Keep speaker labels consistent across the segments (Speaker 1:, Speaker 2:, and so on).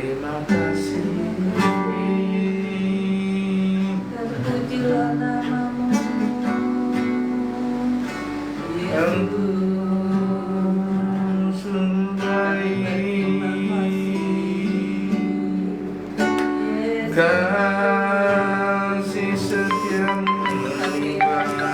Speaker 1: Terima kasih.
Speaker 2: Terpujilah namamu,
Speaker 1: Yesus sungguh baik. Kasih setiamu melimpah.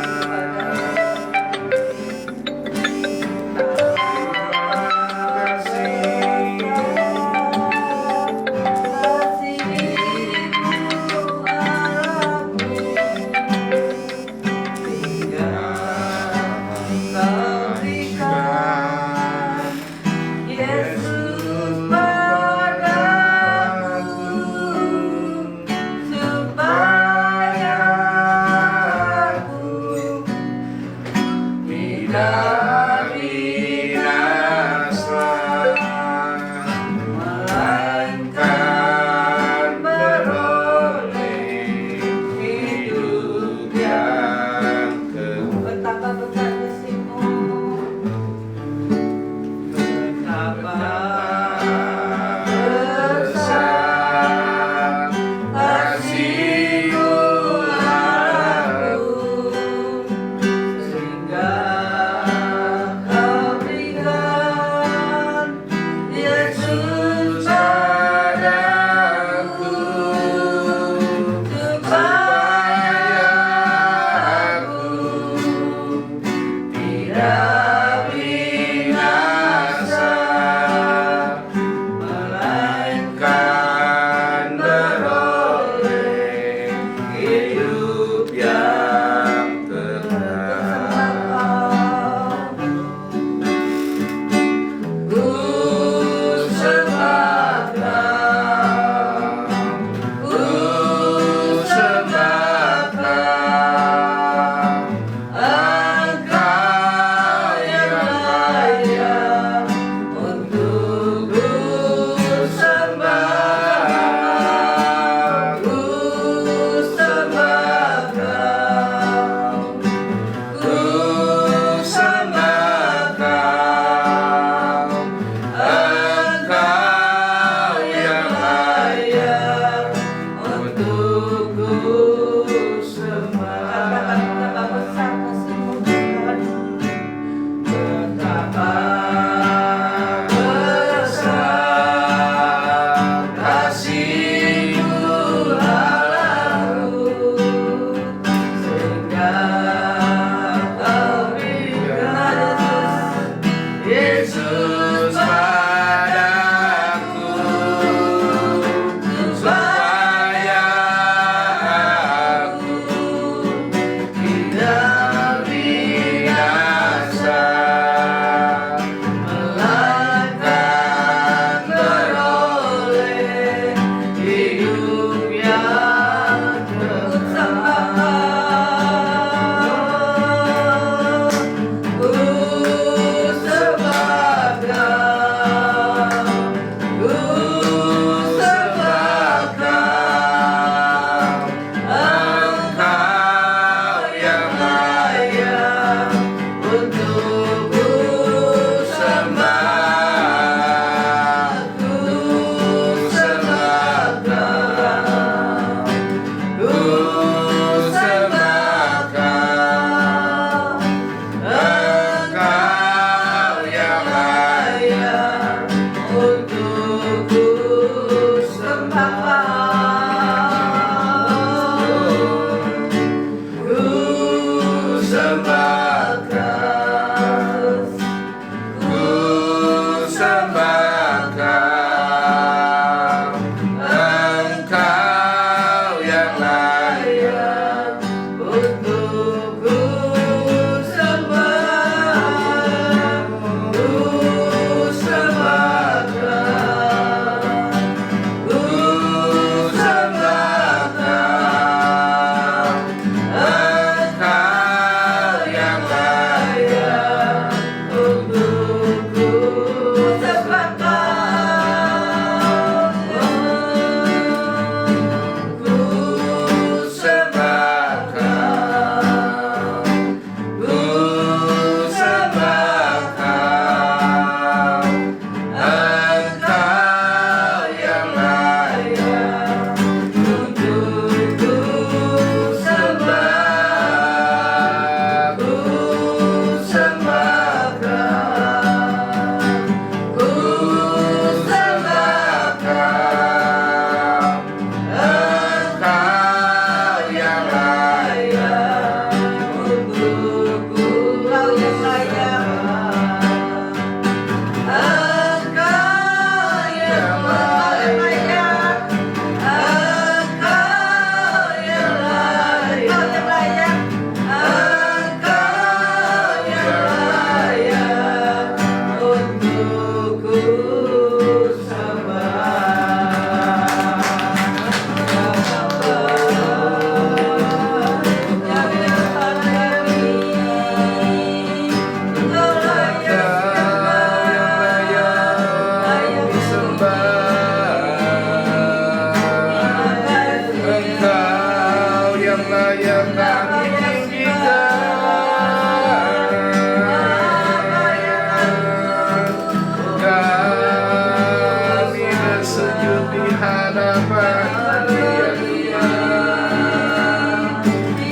Speaker 1: hadapan Dia Tuhan.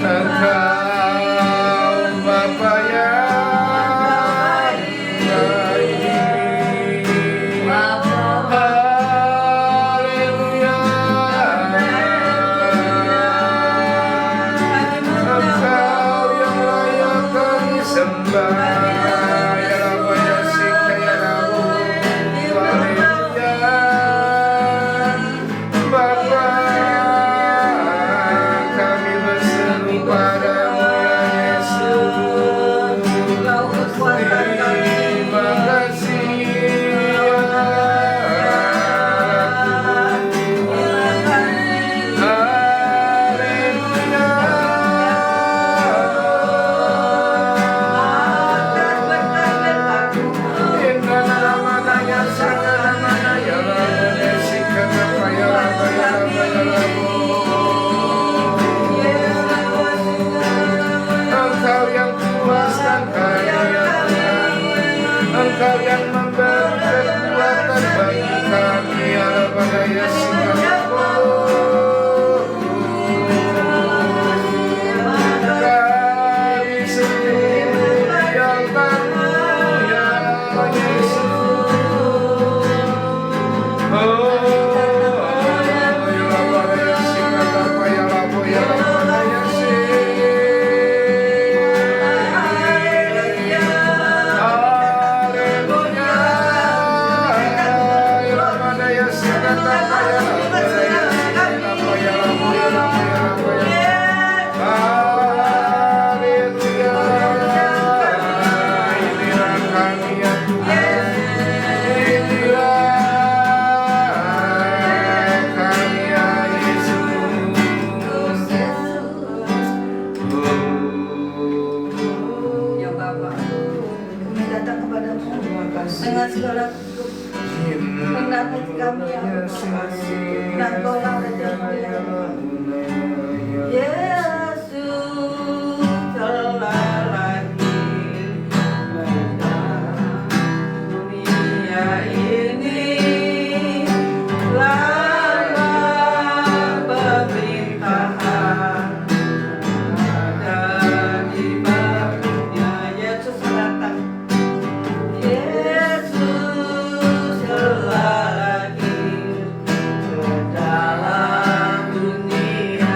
Speaker 1: Engkau Bapa yang baik. Haleluya. Engkau yang layak kami sembah. Ya Rabba ya Sika ya Rabbu. Haleluya. Bapa, kami berseru padamu ya Yesus. Terima kasih ya Tuhan. Haleluya. Inna namana ya Saka namana ya Rabbu ya Sika Bapa ya Rabba ya Rabba ya Rabbu. Engkau yang puaskan kami ya Tuhan. Engkau yang memberi kekuatan bagi kami ya Rabba ya Sika Bapa. Kami sungguh yang tahu ya Yesus. Oh, ya Rabba ya Sika Bapa ya Rabba ya Rabba ya Sika. Haleluya. Ya Rabba ya Sika Bapa ya Rabba ya Sika Bapa ya Rabba ya Rabba ya Rabba ya. Haleluya. Inilah kami ya Tuhan. Inilah kami ya Yesus.
Speaker 2: Ya Bapa, kami datang kepadamu dengan segala rendah hati kami ya Bapa. Dan Kau yang Raja mulia. Yesus telah lahir dunia ini, lama pemerintahan ada di bahunya. Yesus datang. Yesus telah lahir ke dalam dunia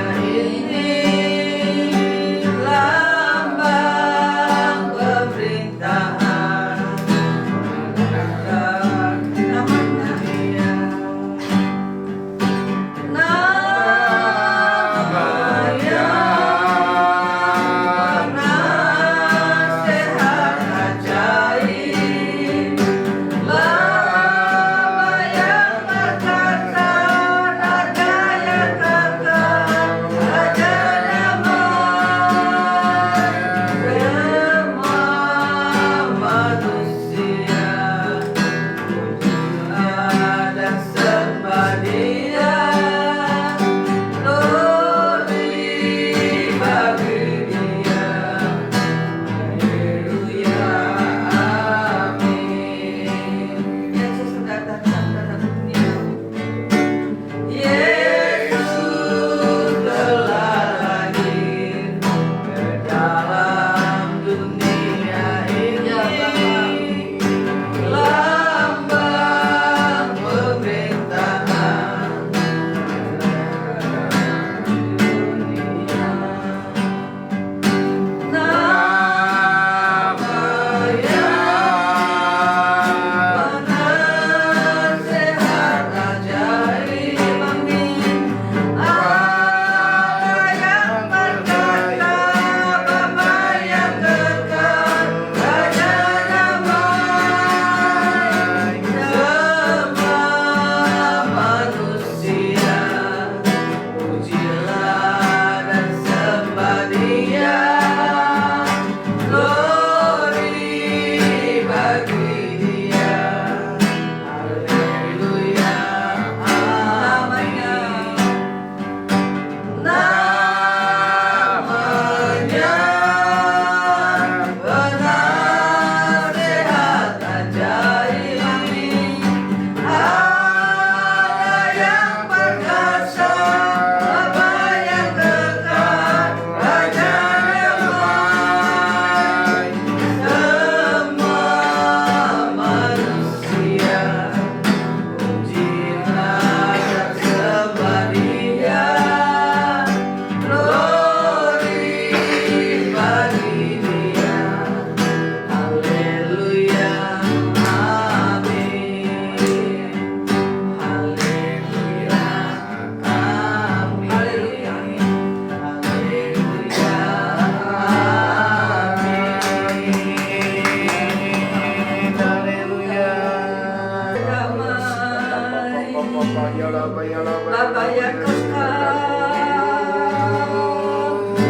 Speaker 2: Bapa yang kekal,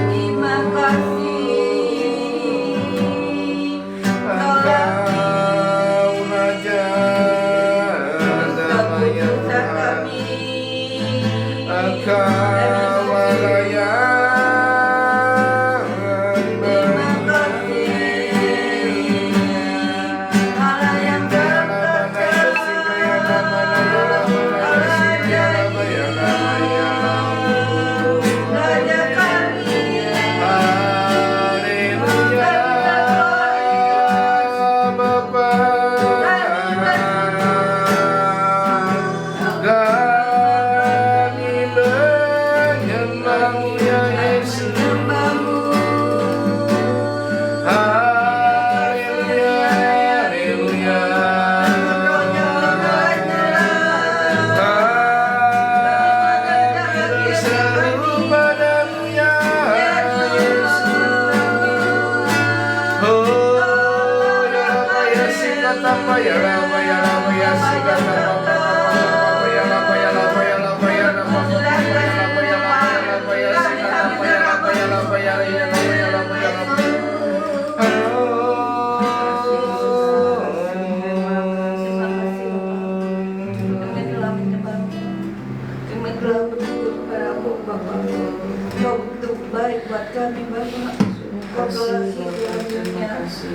Speaker 2: terima kasih.
Speaker 1: Engkau Raja damai yang Tuhan, Engkau Allah yang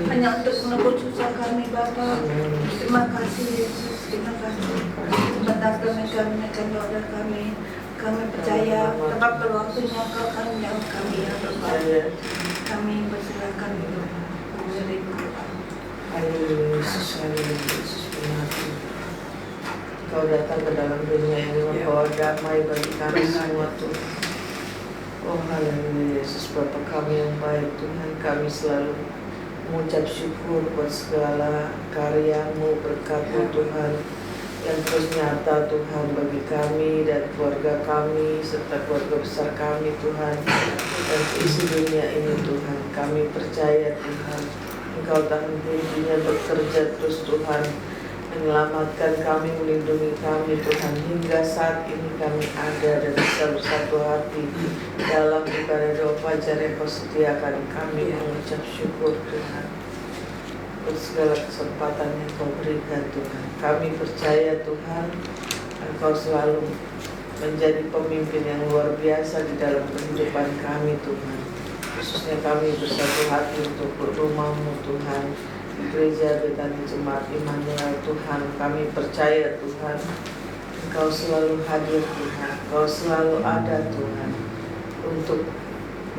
Speaker 2: hanya untuk menebus susah kami Bapa. Terima kasih Yesus, terima kasih. Sebentar kami doa kami percaya tepat waktunya Kau akan menjawab kami ya Bapa. Kami berserahkan hidup diri Bapa.
Speaker 3: Haleluya Yesus, haleluya Yesus, terima kasih. Kau datang ke dalam dunia ini membawa damai bagi kami semua Tuhan. Oh haleluya Yesus, Bapa kami yang baik Tuhan, kami selalu mengucap syukur buat segala karya-Mu, berkat-Mu Tuhan yang terus nyata Tuhan bagi kami dan keluarga kami serta keluarga besar kami Tuhan dan isi dunia ini Tuhan. Kami percaya Tuhan Engkau tak henti-hentinya bekerja terus Tuhan, menyelamatkan kami, melindungi kami Tuhan. Hingga saat ini kami ada dan bisa bersatu hati dalam ibadah doa fajar yang Kau sediakan. Kami mengucap syukur Tuhan untuk segala kesempatan yang Kau berikan Tuhan. Kami percaya Tuhan Engkau selalu menjadi pemimpin yang luar biasa di dalam kehidupan kami Tuhan. Khususnya kami bersatu hati untuk rumah-Mu Tuhan, Gereja Betani Jemaat Immanuel Tuhan. Kami percaya Tuhan Engkau selalu hadir Tuhan, Engkau selalu ada Tuhan untuk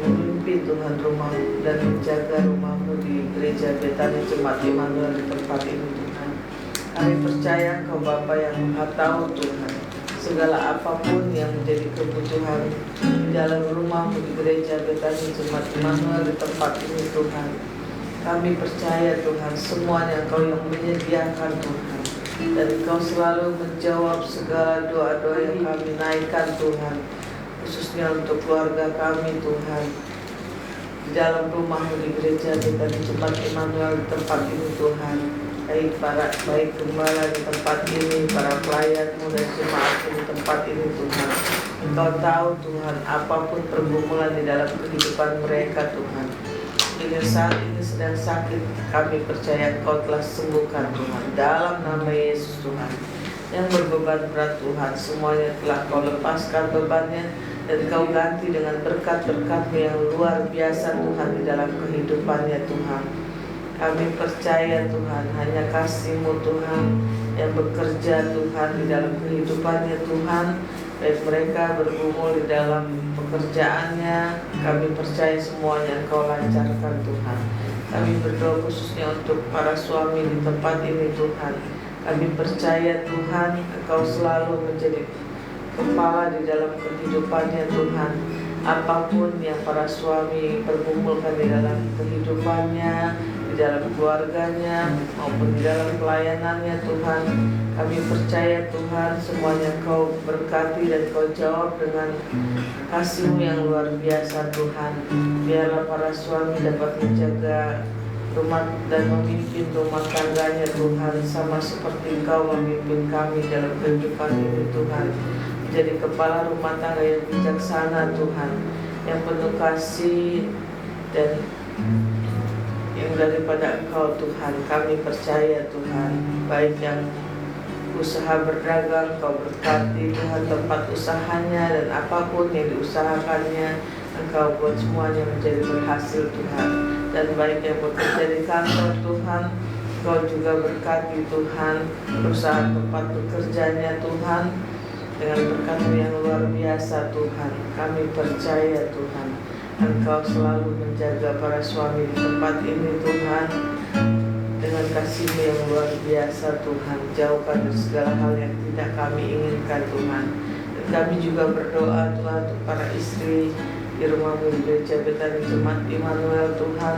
Speaker 3: memimpin Tuhan rumah-Mu dan menjaga rumah-Mu di Gereja Betani Jemaat Immanuel di tempat ini Tuhan. Kami percaya Engkau Bapa yang Maha Tahu Tuhan segala apapun yang menjadi kebutuhan di dalam rumah-Mu di Gereja Betani Jemaat Immanuel di tempat ini Tuhan. Kami percaya Tuhan semuanya Engkau yang menyediakan Tuhan, dan Engkau selalu menjawab segala doa-doa yang kami naikkan Tuhan, khususnya untuk keluarga kami Tuhan di dalam rumah-Mu di Gereja Betani Jemaat Immanuel di tempat ini Tuhan. Baik gembala di tempat ini, para pelayan-Mu dan jemaat di tempat ini Tuhan. Engkau tahu Tuhan apapun pergumulan di dalam kehidupan mereka Tuhan. Bila saat ini sedang sakit, kami percaya Engkau telah sembuhkan Tuhan. Dalam nama Yesus Tuhan, yang berbeban berat Tuhan, semuanya telah Kau lepaskan bebannya dan Kau ganti dengan berkat-berkat-Mu yang luar biasa Tuhan di dalam kehidupannya Tuhan. Kami percaya Tuhan, hanya kasih-Mu Tuhan yang bekerja Tuhan di dalam kehidupannya Tuhan. Baik mereka bergumul di dalam pekerjaannya, kami percaya semuanya Engkau lancarkan Tuhan. Kami berdoa khususnya untuk para suami di tempat ini Tuhan. Kami percaya Tuhan Engkau selalu menjadi kepala di dalam kehidupannya Tuhan. Apapun yang para suami pergumulkan di dalam kehidupannya, di dalam keluarganya maupun di dalam pelayanannya Tuhan, kami percaya Tuhan semuanya Kau berkati dan Kau jawab dengan kasih-Mu yang luar biasa Tuhan. Biarlah para suami dapat menjaga memimpin rumah tangganya Tuhan, sama seperti Engkau memimpin kami dalam kehidupan ini Tuhan. Jadi kepala rumah tangga yang bijaksana Tuhan, yang penuh kasih dan yang daripada Engkau Tuhan. Kami percaya Tuhan, baik yang usaha berdagang, Engkau berkati Tuhan tempat usahanya dan apapun yang diusahakannya, Engkau buat semuanya menjadi berhasil Tuhan. Dan baik yang bekerja di kantor Tuhan, Engkau juga berkati Tuhan perusahaan tempat bekerjanya Tuhan dengan berkat yang luar biasa Tuhan. Kami percaya Tuhan, Engkau selalu menjaga para suami di tempat ini Tuhan dengan kasih-Mu yang luar biasa Tuhan. Jauhkan dari segala hal yang tidak kami inginkan Tuhan. Dan kami juga berdoa Tuhan untuk para istri di rumah gereja Betani Jemaat Immanuel Tuhan.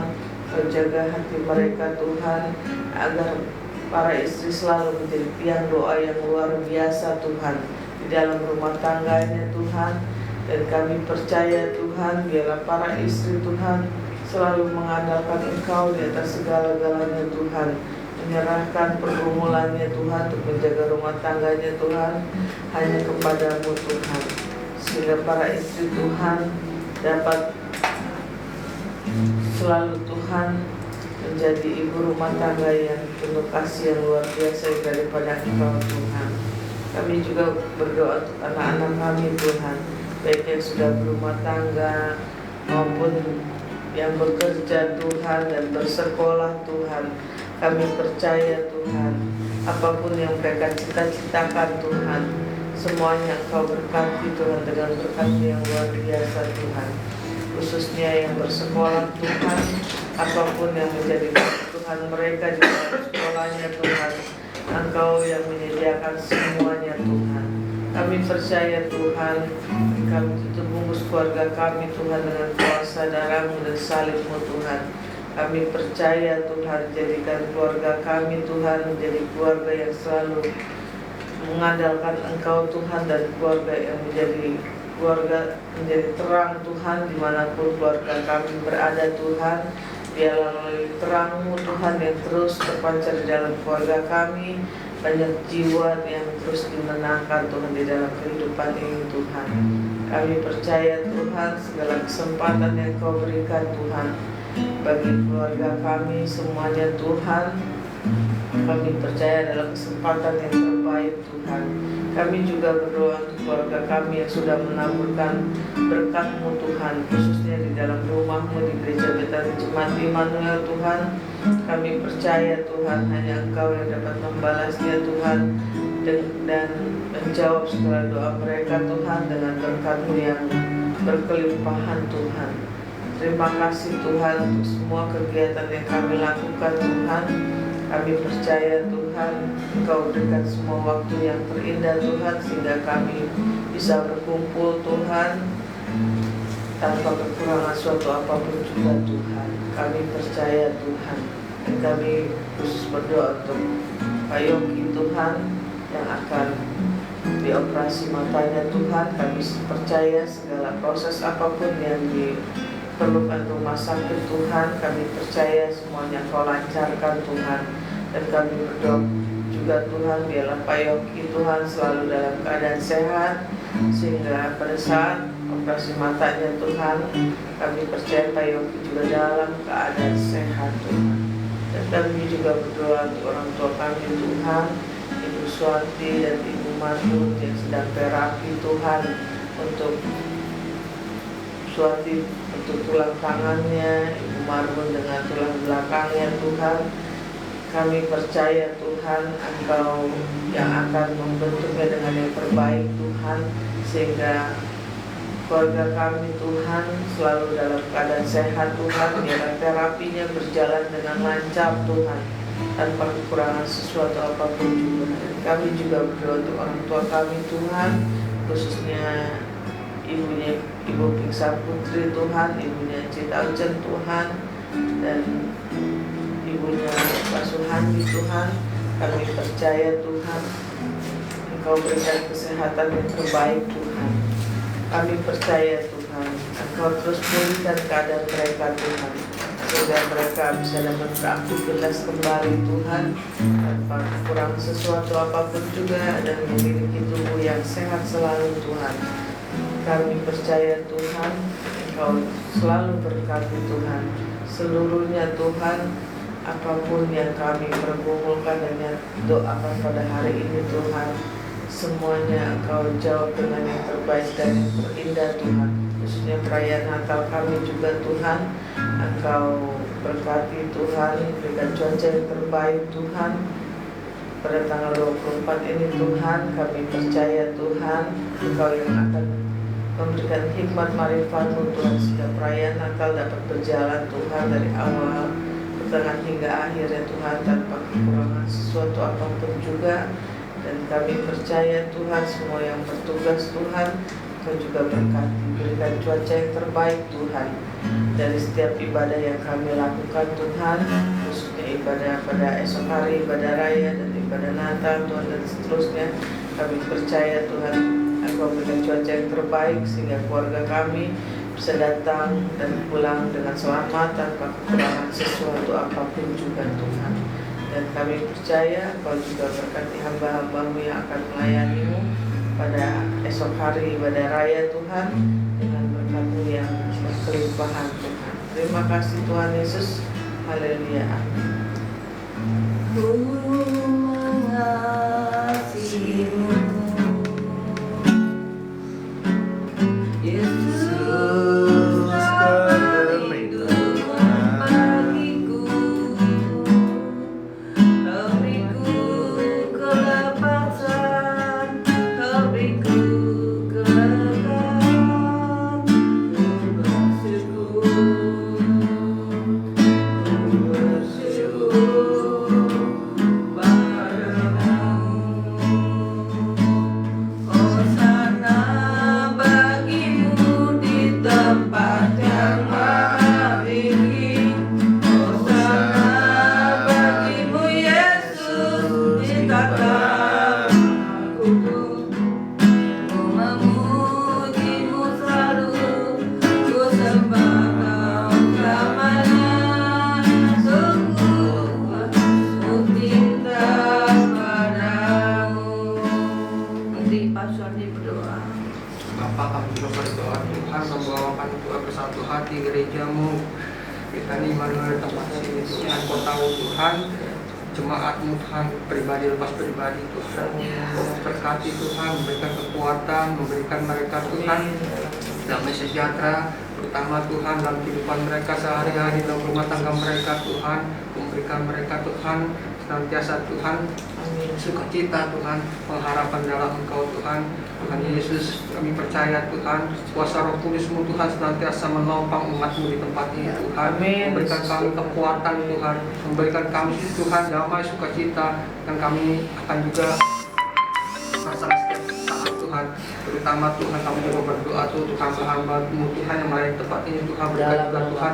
Speaker 3: Kau jaga hati mereka Tuhan, agar para istri selalu menjadi tiang doa yang luar biasa Tuhan di dalam rumah tangganya Tuhan. Dan kami percaya Tuhan, biarlah para istri Tuhan selalu mengandalkan Engkau di atas segala-galanya Tuhan, menyerahkan pergumulannya Tuhan untuk menjaga rumah tangganya Tuhan hanya kepadamu Tuhan, sehingga para istri Tuhan dapat selalu Tuhan menjadi ibu rumah tangga yang penuh kasih yang luar biasa daripada Engkau Tuhan. Kami juga berdoa untuk anak-anak kami Tuhan, baik yang sudah berumah tangga maupun yang bekerja Tuhan dan bersekolah Tuhan. Kami percaya Tuhan, apapun yang mereka cita-citakan Tuhan, semuanya Engkau berkati Tuhan dengan berkat yang luar biasa Tuhan. Khususnya yang bersekolah Tuhan, apapun yang menjadi Tuhan mereka di dalam sekolahnya Tuhan, Engkau yang menyediakan semuanya Tuhan. Kami percaya Tuhan, kami tutup bungkus keluarga kami Tuhan dengan kuasa darah-Mu dan salib-Mu Tuhan. Kami percaya Tuhan, jadikan keluarga kami Tuhan menjadi keluarga yang selalu mengandalkan Engkau Tuhan, dan keluarga yang menjadi terang Tuhan dimanapun keluarga kami berada Tuhan. Biarlah melalui terang-Mu Tuhan yang terus terpancar di dalam keluarga kami, banyak jiwa yang terus dimenangkan Tuhan di dalam kehidupan ini Tuhan. Kami percaya Tuhan, segala kesempatan yang Kau berikan Tuhan bagi keluarga kami semuanya Tuhan, kami percaya adalah kesempatan yang terbaik Tuhan. Kami juga berdoa untuk keluarga kami yang sudah menaburkan berkat-Mu Tuhan, khususnya di dalam rumah-Mu di Gereja Betani Jemaat Immanuel Tuhan. Kami percaya Tuhan, hanya Engkau yang dapat membalasnya Tuhan, dan menjawab segala doa mereka Tuhan dengan berkat-Mu yang berkelimpahan Tuhan. Terima kasih Tuhan untuk semua kegiatan yang kami lakukan Tuhan. Kami percaya Tuhan, Engkau berikan semua waktu yang terindah Tuhan, sehingga kami bisa berkumpul Tuhan tanpa kekurangan suatu apapun juga Tuhan. Kami percaya Tuhan, dan kami khusus berdoa untuk Pak Yogi Tuhan yang akan dioperasi matanya Tuhan. Kami percaya segala proses apapun yang diperlukan rumah sakit Tuhan, kami percaya semuanya Kau lancarkan Tuhan. Dan kami berdoa juga Tuhan, biarlah Pak Yogi Tuhan selalu dalam keadaan sehat, sehingga pada saat operasi matanya Tuhan, kami percaya Pak Yogi juga dalam keadaan sehat Tuhan. Dan kami juga berdoa untuk orang tua kami Tuhan, Ibu Suwanti dan Ibu Martun yang sedang terapi Tuhan, untuk Suwanti untuk tulang tangannya, Ibu Martun dengan tulang belakangnya Tuhan. Kami percaya Tuhan, Engkau yang akan membentuknya dengan yang terbaik Tuhan, sehingga keluarga kami Tuhan selalu dalam keadaan sehat Tuhan. Biarlah terapinya berjalan dengan lancar Tuhan, tanpa kekurangan sesuatu apapun juga. Kami juga berdoa untuk orang tua kami Tuhan, khususnya ibunya Ibu Piksa Putri Tuhan, ibunya Cita Ujen Tuhan, dan ibunya Pak Suhandi Tuhan. Kami percaya Tuhan, Engkau berikan kesehatan yang terbaik Tuhan. Kami percaya Tuhan, Engkau terus pulihkan keadaan mereka Tuhan, sehingga mereka bisa dapat beraktivitas kembali Tuhan tanpa kurang sesuatu apapun juga dan memiliki tubuh yang sehat selalu Tuhan. Kami percaya Tuhan, Engkau selalu berkati Tuhan seluruhnya Tuhan. Apapun yang kami pergumulkan dan doakan pada hari ini Tuhan, semuanya Engkau jawab dengan yang terbaik dan yang terindah Tuhan. Khususnya perayaan Natal kami juga Tuhan, Engkau berkati Tuhan, berikan cuaca yang terbaik Tuhan. Pada tanggal 24 ini Tuhan, kami percaya Tuhan, Engkau yang akan memberikan hikmat marifat-Mu Tuhan, sehingga perayaan Natal dapat berjalan Tuhan dari awal pertengahan hingga akhir ya Tuhan, tanpa kekurangan sesuatu apapun juga. Dan kami percaya Tuhan, semua yang bertugas Tuhan, Kau juga berkati, berikan cuaca yang terbaik Tuhan dari setiap ibadah yang kami lakukan Tuhan, khususnya ibadah pada esok hari, ibadah raya dan ibadah Natal Tuhan, dan seterusnya. Kami percaya Tuhan, Engkau berikan cuaca yang terbaik sehingga keluarga kami bisa datang dan pulang dengan selamat tanpa kekurangan sesuatu apapun juga Tuhan. Dan kami percaya Kau juga berkati hamba-hamba-Mu yang akan melayani-Mu pada esok hari ibadah raya Tuhan, dengan berkat-Mu yang berkelimpahan Tuhan. Terima kasih Tuhan Yesus. Haleluya. Amin.
Speaker 2: Ku mengasihi-Mu, Yesus, perlindungan bagiku, Kau beriku kelepasan, Kau beriku kelegaan. Ku bersyukur padamu. Hosana bagimu di tempat yang maha tinggi. Hosana bagimu Yesus di tataku. Ku memujimu selalu, ku sembah Kau selamanya. Sungguh aku cinta padamu. Nanti Pak Suardi berdoa.
Speaker 4: Bapa, kami juga berdoa Tuhan, membawakan Tuhan ke satu hati gereja-Mu. Kita ini melalui tempat sini Tuhan, Kau tahu Tuhan, jemaat-Mu Tuhan, pribadi lepas pribadi Tuhan. Berkati Tuhan, memberikan kekuatan, memberikan mereka Tuhan damai sejahtera, terutama Tuhan dalam kehidupan mereka sehari-hari, dalam rumah tangga mereka Tuhan. Memberikan mereka Tuhan senantiasa Tuhan sukacita Tuhan, pengharapan dalam Engkau Tuhan. Tuhan Yesus, kami percaya Tuhan, kuasa Roh Kudus-Mu Tuhan senantiasa menopang umat-Mu di tempat ini Tuhan.
Speaker 3: Amin.
Speaker 4: Memberikan kami kekuatan Tuhan, memberikan kami Tuhan damai sukacita, dan kami akan juga masalah setiap saat Tuhan. Terutama Tuhan, kami juga berdoa untuk hamba-hamba-Mu Tuhan yang melayani tempat ini Tuhan. Berikan juga Tuhan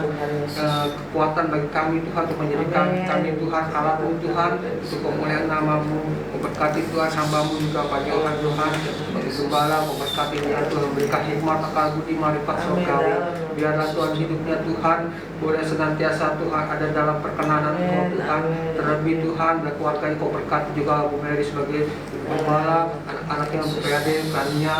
Speaker 4: kekuatan bagi kami Tuhan, untuk menjadikan kami Tuhan alat-Mu Tuhan untuk kemuliaan nama-Mu. Memberkati Tuhan hamba-Mu juga Pak Johan Tuhan sebagai gembala, memberkati dia Tuhan, memberikan hikmat akal budi marifat surgawi. Biarlah Tuhan hidupnya Tuhan boleh senantiasa Tuhan ada dalam perkenanan Engkau Tuhan. Terlebih Tuhan dan keluarga Kau berkati juga Bu Mary sebagai gembala, anak-anak yang PAD, Kania,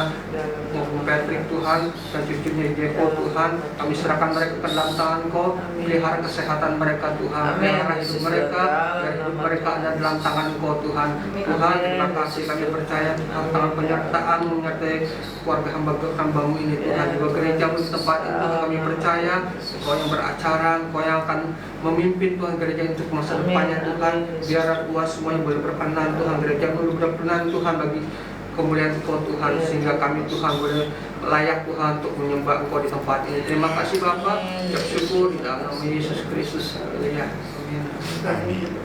Speaker 4: maupun Patrick Tuhan, dan cucunya Jeko Tuhan. Kami serahkan mereka ke dalam tangan Kau, pelihara kesehatan mereka Tuhan, pelihara hidup mereka, dan hidup mereka ada dalam tangan Kau Tuhan. Tuhan, terima kasih, kami percaya Tuhan, tangan penyertaan menyertai keluarga hamba-Mu ini Tuhan, juga gereja-Mu di tempat itu. Kami percaya Kau yang beracara, Kau yang akan memimpin Tuhan gereja untuk masa depannya Tuhan. Biar luas semuanya boleh berkenan Tuhan, gereja-Mu berkenan Tuhan bagi kemuliaan Engkau Tuhan, sehingga kami Tuhan boleh layak Tuhan untuk menyembah Engkau di tempat ini. Terima kasih Bapa, bersyukur di dalam nama Yesus Kristus. Haleluya. Amin.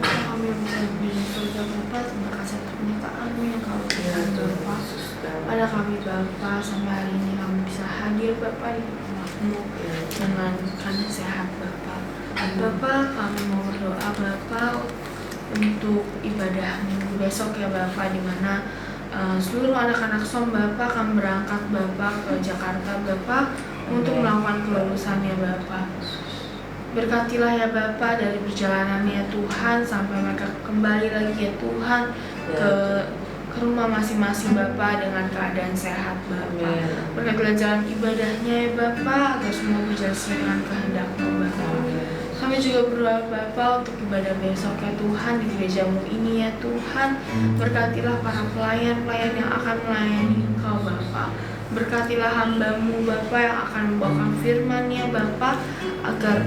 Speaker 5: Kami mengucapkan surga Bapa, terima kasih atas penyertaan-Mu yang Kau berikan Bapa pada kami Bapa. Sampai hari ini kami bisa hadir Bapa di rumah-Mu dengan keadaan sehat Bapa. Bapa, kami mau berdoa Bapa untuk ibadah minggu besok ya Bapa, di mana seluruh anak-anak SOM Bapa akan berangkat Bapa ke Jakarta Bapa untuk melakukan kelulusannya Bapa. Berkatilah ya Bapa dari perjalanannya Tuhan sampai mereka kembali lagi ya Tuhan ke rumah masing-masing Bapa dengan keadaan sehat Bapa. Berkatilah jalan ibadahnya ya Bapa agar semua berjalan sesuai dengan kehendak-Mu Bapa. Kami juga berdoa Bapa untuk ibadah besok ya Tuhan di gerejamu ini ya Tuhan. Berkatilah para pelayan-pelayan yang akan melayani Engkau Bapa. Berkatilah hamba-Mu Bapa yang akan membawakan firman-Nya Bapa agar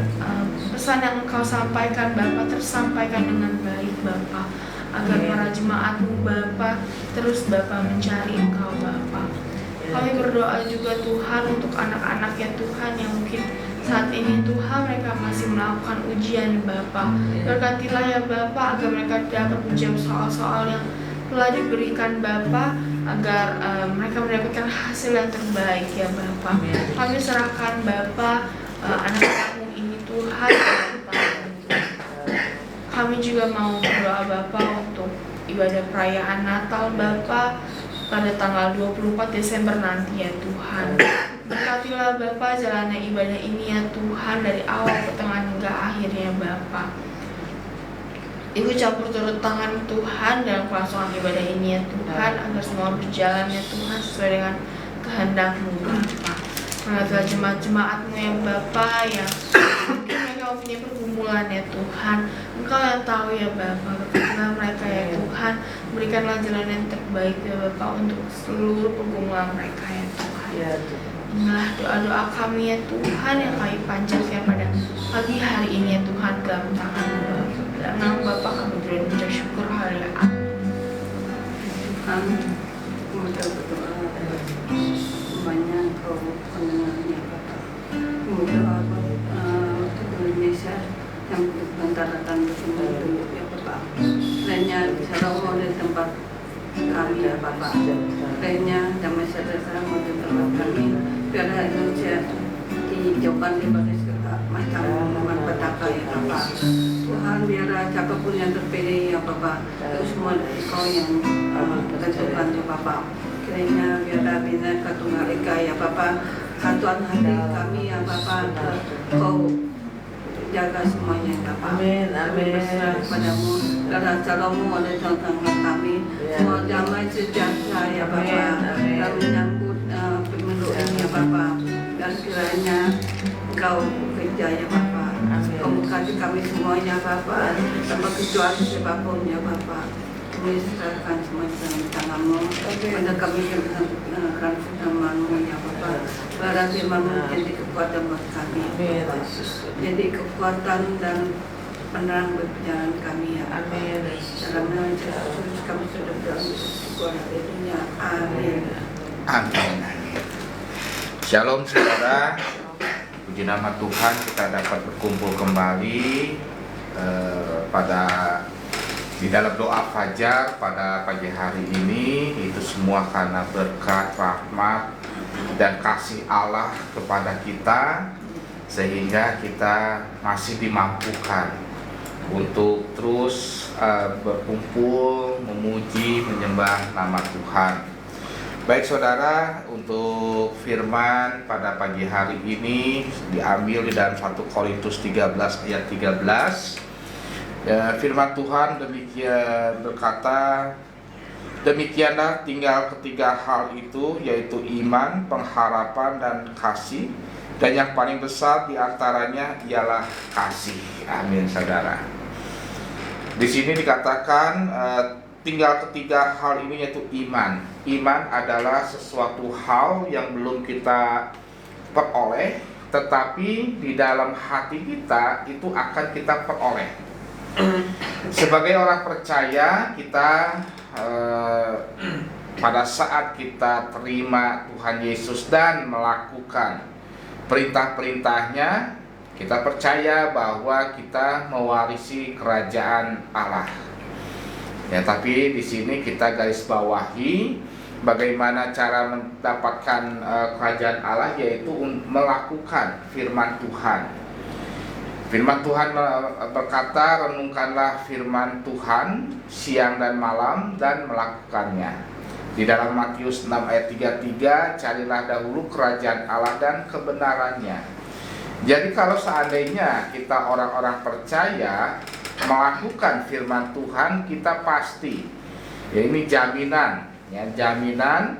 Speaker 5: pesan yang Engkau sampaikan Bapa tersampaikan dengan baik Bapa. Agar para jemaat-Mu Bapa terus Bapa mencari Engkau Bapa. Kami berdoa juga Tuhan untuk anak-anak ya Tuhan yang mungkin saat ini Tuhan mereka masih melakukan ujian Bapa. Berkatilah ya Bapa agar mereka dapat menjawab soal-soal yang telah diberikan Bapa agar mereka mendapatkan hasil yang terbaik ya Bapa. Kami serahkan Bapa anak-anak-Mu ini Tuhan. Kami juga mau berdoa Bapa untuk ibadah perayaan Natal Bapa pada tanggal 24 Desember nanti ya Tuhan. Berkatilah Bapa jalannya ibadah ini ya Tuhan dari awal pertengahan hingga akhirnya Bapa. Ibu campur turut tangan Tuhan dalam kelangsungan ibadah ini ya Tuhan agar semua berjalan ya Tuhan sesuai dengan kehendak-Mu Bapa. Berkatilah jemaat-jemaat-Mu yang Bapa yang mungkin mereka mempunyai pergumulan ya Tuhan. Engkau yang tahu ya Bapa. Berkatilah mereka ya Tuhan. Berikanlah jalan yang terbaik ya Bapa untuk seluruh pergumulan mereka ya Tuhan. Inilah doa-doa kami ya Tuhan yang kami panjatkan pada pagi hari ini ya Tuhan dalam tangan-Mu Bapa. Dalam nama Bapa kami berdoa syukur haleluya.
Speaker 2: Amin. Kita berdoa banyak Kau pendengarnya Bapa. Berdoa untuk Indonesia yang bentar akan bertemu ya Bapa. Lainnya shalom di tempat kami ya Bapa. Lainnya damai sejahtera di tempat kami. Biarlah Indonesia dijauhkan daripada segala macam malapetaka ya Bapa. Tuhan biarlah siapapun yang terpilih ya Bapa, itu semua dari Kau yang tentukan ya Bapa. Kiranya biarlah Bhinneka Tunggal Ika ya Bapa, satuan hati kami ya Bapa, Kau jaga semuanya ya Bapa. Kami berserah kepadamu, karena shalom-Mu ada di tengah kami. Semua damai sejahtera ya Bapa, dan menyambut pemilu ini ya Bapa. Dan kiranya Engkau bekerja ya Bapa. Kau berkati kami semuanya Bapa, tanpa kecuali siapapun ya Bapa. Kami serahkan semua dalam tangan-Mu. Pada kami dengarkan firman-Mu ya Bapa. Barang firman-Mu jadi kekuatan buat kami ya Bapa. Jadi kekuatan dan penerang berjalan kami ya Bapa. Dalam nama Yesus kami sudah berdoa. Haleluya. Amin.
Speaker 1: Amin. Shalom saudara. Puji nama Tuhan kita dapat berkumpul kembali di dalam doa fajar pada pagi hari ini. Itu semua karena berkat, rahmat, dan kasih Allah kepada kita, sehingga kita masih dimampukan untuk terus berkumpul, memuji, menyembah nama Tuhan. Baik saudara, untuk firman pada pagi hari ini diambil di dalam 1 Korintus 13 ayat 13. Firman Tuhan demikian berkata, demikianlah tinggal ketiga hal itu, yaitu iman, pengharapan, dan kasih. Dan yang paling besar diantaranya ialah kasih. Amin saudara. Di sini dikatakan tinggal ketiga hal ini, yaitu iman. Iman adalah sesuatu hal yang belum kita peroleh, tetapi di dalam hati kita itu akan kita peroleh. Sebagai orang percaya, kita pada saat kita terima Tuhan Yesus dan melakukan perintah-perintahnya, kita percaya bahwa kita mewarisi kerajaan Allah. Ya, tapi di sini kita garis bawahi bagaimana cara mendapatkan kerajaan Allah, yaitu melakukan firman Tuhan. Firman Tuhan berkata, renungkanlah firman Tuhan siang dan malam dan melakukannya. Di dalam Matius 6 ayat 33, carilah dahulu kerajaan Allah dan kebenarannya. Jadi kalau seandainya kita orang-orang percaya melakukan firman Tuhan, kita pasti, ya ini jaminan, ya jaminan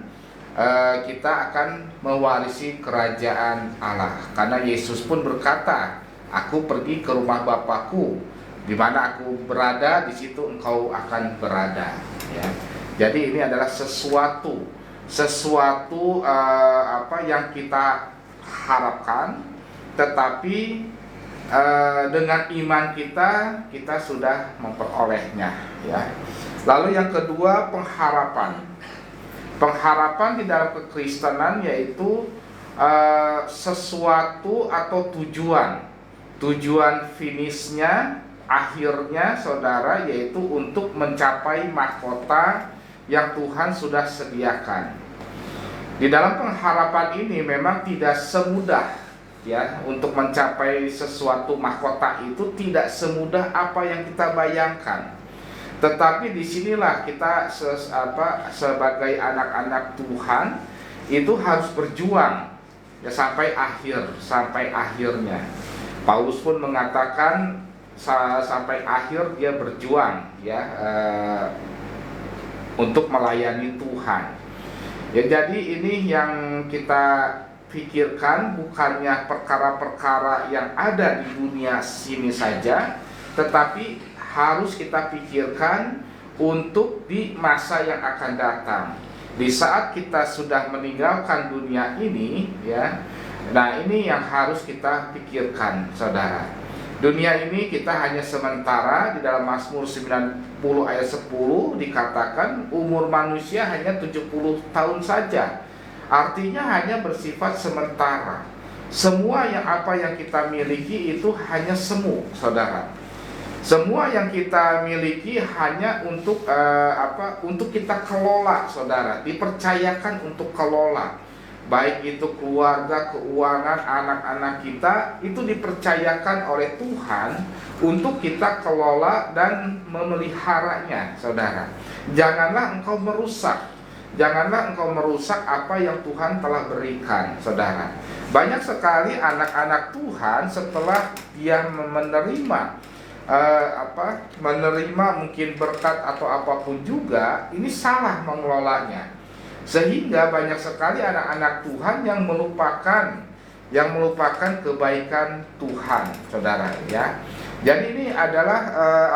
Speaker 1: kita akan mewarisi kerajaan Allah. Karena Yesus pun berkata, aku pergi ke rumah Bapakku, di mana aku berada, di situ engkau akan berada. Ya. Jadi ini adalah sesuatu yang kita harapkan. Tetapi dengan iman kita sudah memperolehnya, ya. Lalu yang kedua, pengharapan. Pengharapan di dalam kekristenan yaitu sesuatu atau tujuan finishnya, akhirnya saudara, yaitu untuk mencapai mahkota yang Tuhan sudah sediakan. Di dalam pengharapan ini memang tidak semudah, ya, untuk mencapai sesuatu mahkota itu tidak semudah apa yang kita bayangkan. Tetapi disinilah kita sebagai anak-anak Tuhan itu harus berjuang, ya, sampai akhirnya. Paulus pun mengatakan sampai akhir dia berjuang, ya, untuk melayani Tuhan. Ya, jadi ini yang kita pikirkan, bukannya perkara-perkara yang ada di dunia sini saja, tetapi harus kita pikirkan untuk di masa yang akan datang. Di saat kita sudah meninggalkan dunia ini, ya. Nah, ini yang harus kita pikirkan, saudara. Dunia ini kita hanya sementara. Di dalam Mazmur 90 ayat 10 dikatakan umur manusia hanya 70 tahun saja. Artinya hanya bersifat sementara. Semua apa yang kita miliki itu hanya semu, saudara. Semua yang kita miliki hanya untuk untuk kita kelola, saudara. Dipercayakan untuk kelola. Baik itu keluarga, keuangan, anak-anak kita, itu dipercayakan oleh Tuhan untuk kita kelola dan memeliharanya, saudara. Janganlah engkau merusak apa yang Tuhan telah berikan, saudara. Banyak sekali anak-anak Tuhan setelah dia menerima mungkin berkat atau apapun juga, ini salah mengelolanya. Sehingga banyak sekali anak-anak Tuhan yang melupakan kebaikan Tuhan, saudara, ya. Jadi ini adalah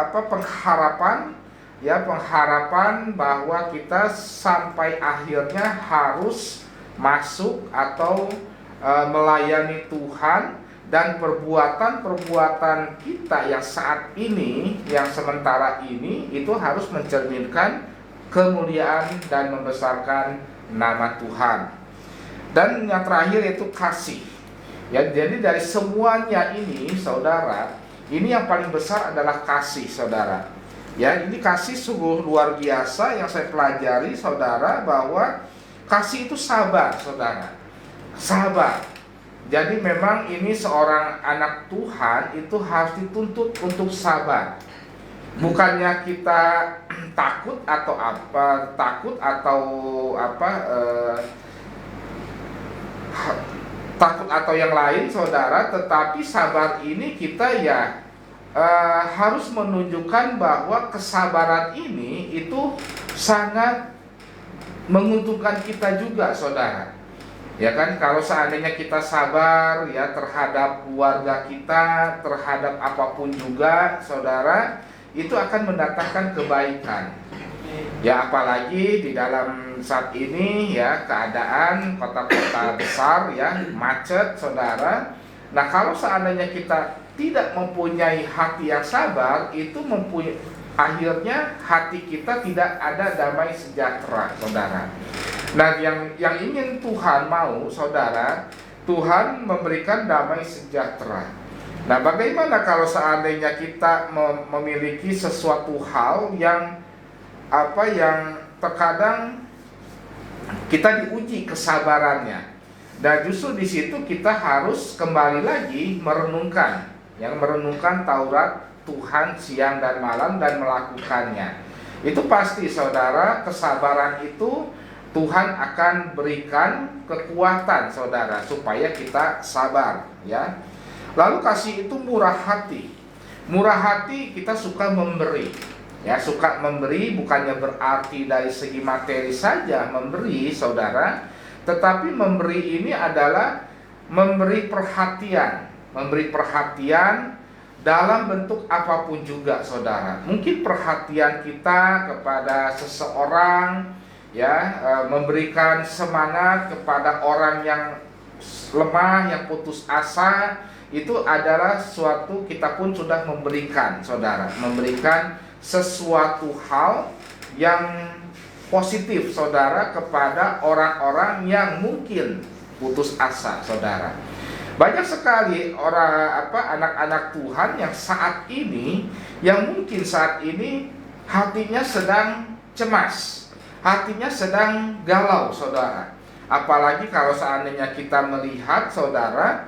Speaker 1: pengharapan, ya, pengharapan bahwa kita sampai akhirnya harus masuk atau melayani Tuhan, dan perbuatan kita yang saat ini, yang sementara ini, itu harus mencerminkan kemuliaan dan membesarkan nama Tuhan. Dan yang terakhir yaitu kasih. Ya, jadi dari semuanya ini, saudara, ini yang paling besar adalah kasih, saudara. Ya, ini kasih sungguh luar biasa yang saya pelajari, saudara, bahwa kasih itu sabar, saudara. Sabar. Jadi memang ini seorang anak Tuhan itu harus dituntut untuk sabar. Bukannya kita takut atau yang lain, saudara, tetapi sabar ini kita harus menunjukkan bahwa kesabaran ini itu sangat menguntungkan kita juga, saudara. Ya kan, kalau seandainya kita sabar, ya, terhadap keluarga kita, terhadap apapun juga, saudara, itu akan mendatangkan kebaikan. Ya, apalagi di dalam saat ini, ya, keadaan kota-kota besar, ya, macet, saudara. Nah, kalau seandainya kita tidak mempunyai hati yang sabar, itu akhirnya hati kita tidak ada damai sejahtera, saudara. Nah, yang ingin Tuhan mau, saudara, Tuhan memberikan damai sejahtera. Nah, bagaimana kalau seandainya kita memiliki sesuatu hal yang terkadang kita diuji kesabarannya. Dan justru di situ kita harus kembali lagi merenungkan Taurat Tuhan siang dan malam dan melakukannya. Itu pasti, saudara, kesabaran itu Tuhan akan berikan kekuatan, saudara, supaya kita sabar, ya. Lalu kasih itu murah hati. Murah hati kita suka memberi. Ya, suka memberi bukannya berarti dari segi materi saja memberi, saudara, tetapi memberi ini adalah memberi perhatian. Memberi perhatian dalam bentuk apapun juga, saudara. Mungkin perhatian kita kepada seseorang, ya, memberikan semangat kepada orang yang lemah, yang putus asa, itu adalah suatu kita pun sudah memberikan, saudara, memberikan sesuatu hal yang positif, saudara, kepada orang-orang yang mungkin putus asa, saudara. Banyak sekali anak-anak Tuhan yang saat ini, yang mungkin saat ini hatinya sedang cemas, hatinya sedang galau, saudara. Apalagi kalau seandainya kita melihat, saudara,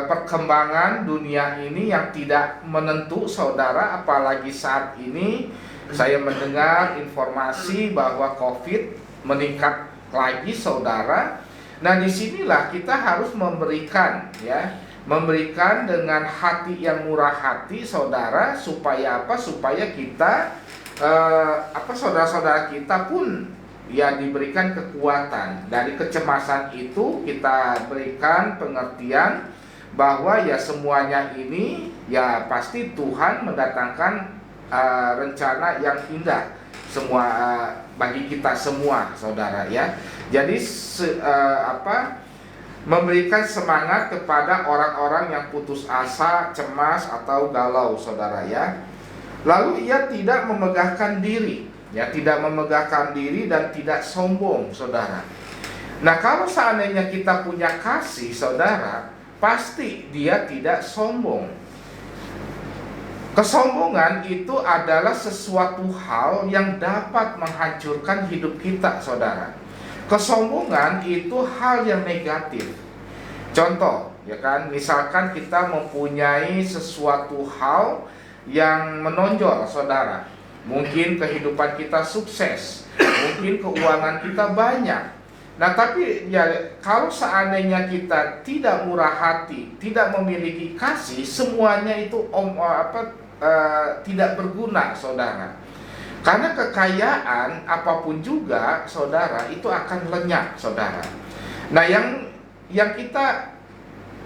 Speaker 1: perkembangan dunia ini yang tidak menentu, saudara. Apalagi saat ini saya mendengar informasi bahwa COVID meningkat lagi, saudara. Nah, disinilah kita harus memberikan, ya, memberikan dengan hati yang murah hati, saudara, supaya apa? Supaya kita, saudara-saudara kita pun, ya, diberikan kekuatan. Dari kecemasan itu kita berikan pengertian bahwa ya semuanya ini ya pasti Tuhan mendatangkan rencana yang indah semua bagi kita semua, saudara, ya. Jadi memberikan semangat kepada orang-orang yang putus asa, cemas atau galau, saudara, ya. Lalu ia tidak memegahkan diri, ya, tidak memegahkan diri dan tidak sombong, saudara. Nah, kalau seandainya kita punya kasih, saudara, pasti dia tidak sombong. Kesombongan itu adalah sesuatu hal yang dapat menghancurkan hidup kita, saudara. Kesombongan itu hal yang negatif. Contoh, ya kan, misalkan kita mempunyai sesuatu hal yang menonjol, saudara. Mungkin kehidupan kita sukses, mungkin keuangan kita banyak. Nah, tapi ya kalau seandainya kita tidak murah hati, tidak memiliki kasih, semuanya itu tidak berguna, saudara. Karena kekayaan apapun juga, saudara, itu akan lenyap, saudara. Nah, yang kita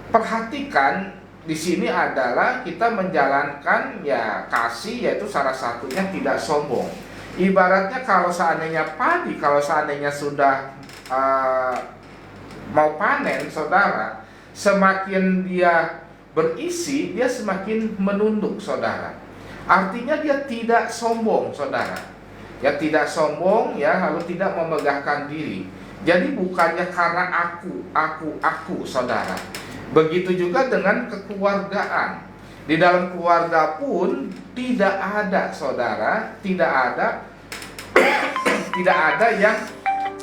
Speaker 1: perhatikan di sini adalah kita menjalankan ya kasih, yaitu salah satunya tidak sombong. Ibaratnya kalau seandainya padi, kalau seandainya sudah mau panen, saudara, semakin dia berisi, dia semakin menunduk, saudara. Artinya dia tidak sombong, saudara. Ya, tidak sombong, ya, lalu tidak memegahkan diri. Jadi bukannya karena aku, saudara. Begitu juga dengan kekeluargaan. Di dalam keluarga pun tidak ada, saudara, tidak ada yang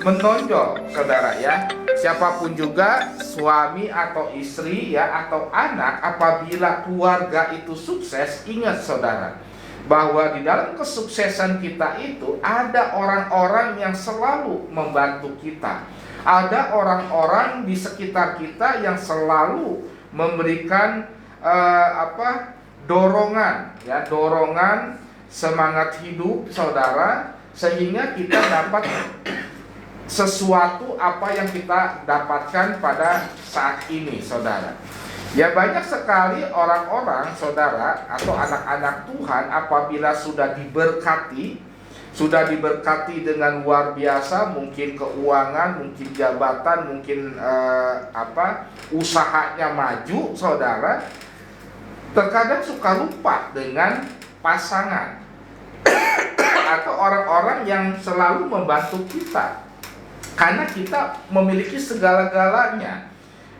Speaker 1: menonjol, saudara, ya. Siapapun juga, suami atau istri, ya, atau anak, apabila keluarga itu sukses, ingat, saudara, bahwa di dalam kesuksesan kita itu ada orang-orang yang selalu membantu kita. Ada orang-orang di sekitar kita yang selalu memberikan dorongan, ya, dorongan semangat hidup, saudara, sehingga kita dapat sesuatu apa yang kita dapatkan pada saat ini, saudara. Ya, banyak sekali orang-orang, saudara, atau anak-anak Tuhan apabila sudah diberkati dengan luar biasa, mungkin keuangan, mungkin jabatan, mungkin usahanya maju, saudara, terkadang suka lupa dengan pasangan atau orang-orang yang selalu membantu kita. Karena kita memiliki segala-galanya,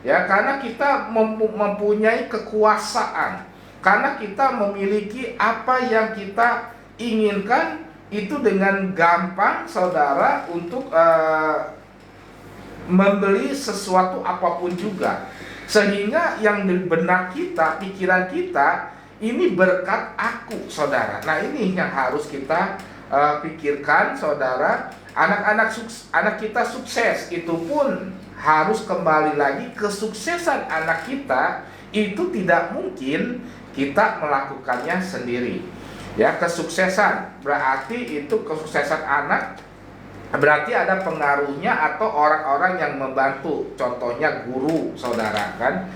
Speaker 1: ya, karena kita mempunyai kekuasaan, karena kita memiliki apa yang kita inginkan itu dengan gampang, saudara, untuk membeli sesuatu apapun juga, sehingga yang di benak kita, pikiran kita, ini berkat aku, saudara. Nah, ini yang harus kita pikirkan, saudara. Anak kita sukses, itu pun harus kembali lagi kesuksesan anak kita itu tidak mungkin kita melakukannya sendiri. Ya, kesuksesan berarti itu kesuksesan anak berarti ada pengaruhnya atau orang-orang yang membantu. Contohnya guru, saudara kan.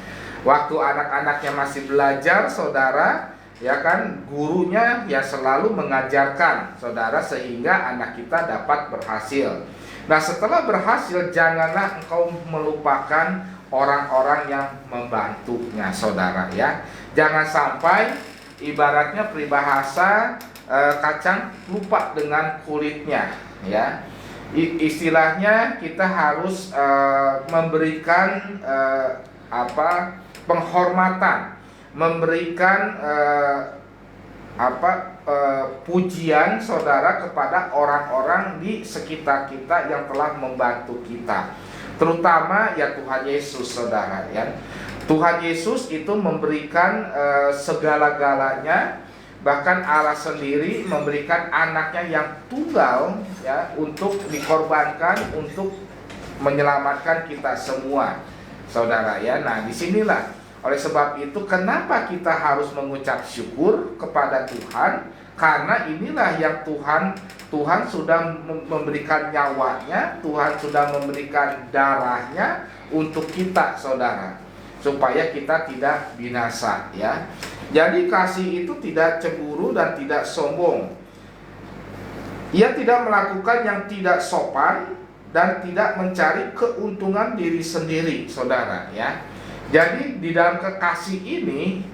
Speaker 1: Waktu anak-anaknya masih belajar, saudara, ya kan, gurunya ya selalu mengajarkan, saudara, sehingga anak kita dapat berhasil. Nah, setelah berhasil, janganlah engkau melupakan orang-orang yang membantunya, saudara, ya. Jangan sampai ibaratnya peribahasa kacang lupa dengan kulitnya, ya. Istilahnya kita harus memberikan penghormatan, memberikan pujian, saudara, kepada orang-orang di sekitar kita yang telah membantu kita, terutama ya Tuhan Yesus, saudara, ya. Tuhan Yesus itu memberikan segala-galanya. Bahkan Allah sendiri memberikan anaknya yang tunggal, ya, untuk dikorbankan untuk menyelamatkan kita semua, saudara, ya. Nah, disinilah oleh sebab itu kenapa kita harus mengucap syukur kepada Tuhan, karena inilah yang Tuhan sudah memberikan nyawanya, Tuhan sudah memberikan darahnya untuk kita, saudara, supaya kita tidak binasa, ya. Jadi kasih itu tidak cemburu dan tidak sombong. Ia tidak melakukan yang tidak sopan dan tidak mencari keuntungan diri sendiri, saudara, ya. Jadi di dalam kekasih ini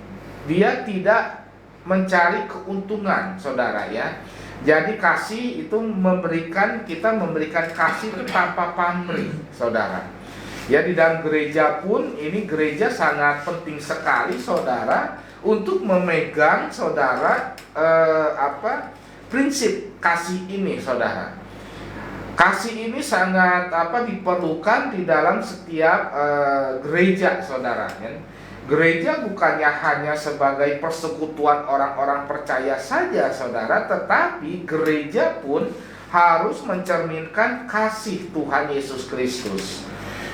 Speaker 1: dia tidak mencari keuntungan, saudara, ya. Jadi kasih itu kita memberikan kasih tanpa pamrih, saudara. Ya, di dalam gereja pun ini gereja sangat penting sekali, saudara, untuk memegang, saudara, prinsip kasih ini, saudara. Kasih ini sangat diperlukan di dalam setiap gereja, saudara, ya. Gereja bukannya hanya sebagai persekutuan orang-orang percaya saja, saudara, tetapi gereja pun harus mencerminkan kasih Tuhan Yesus Kristus.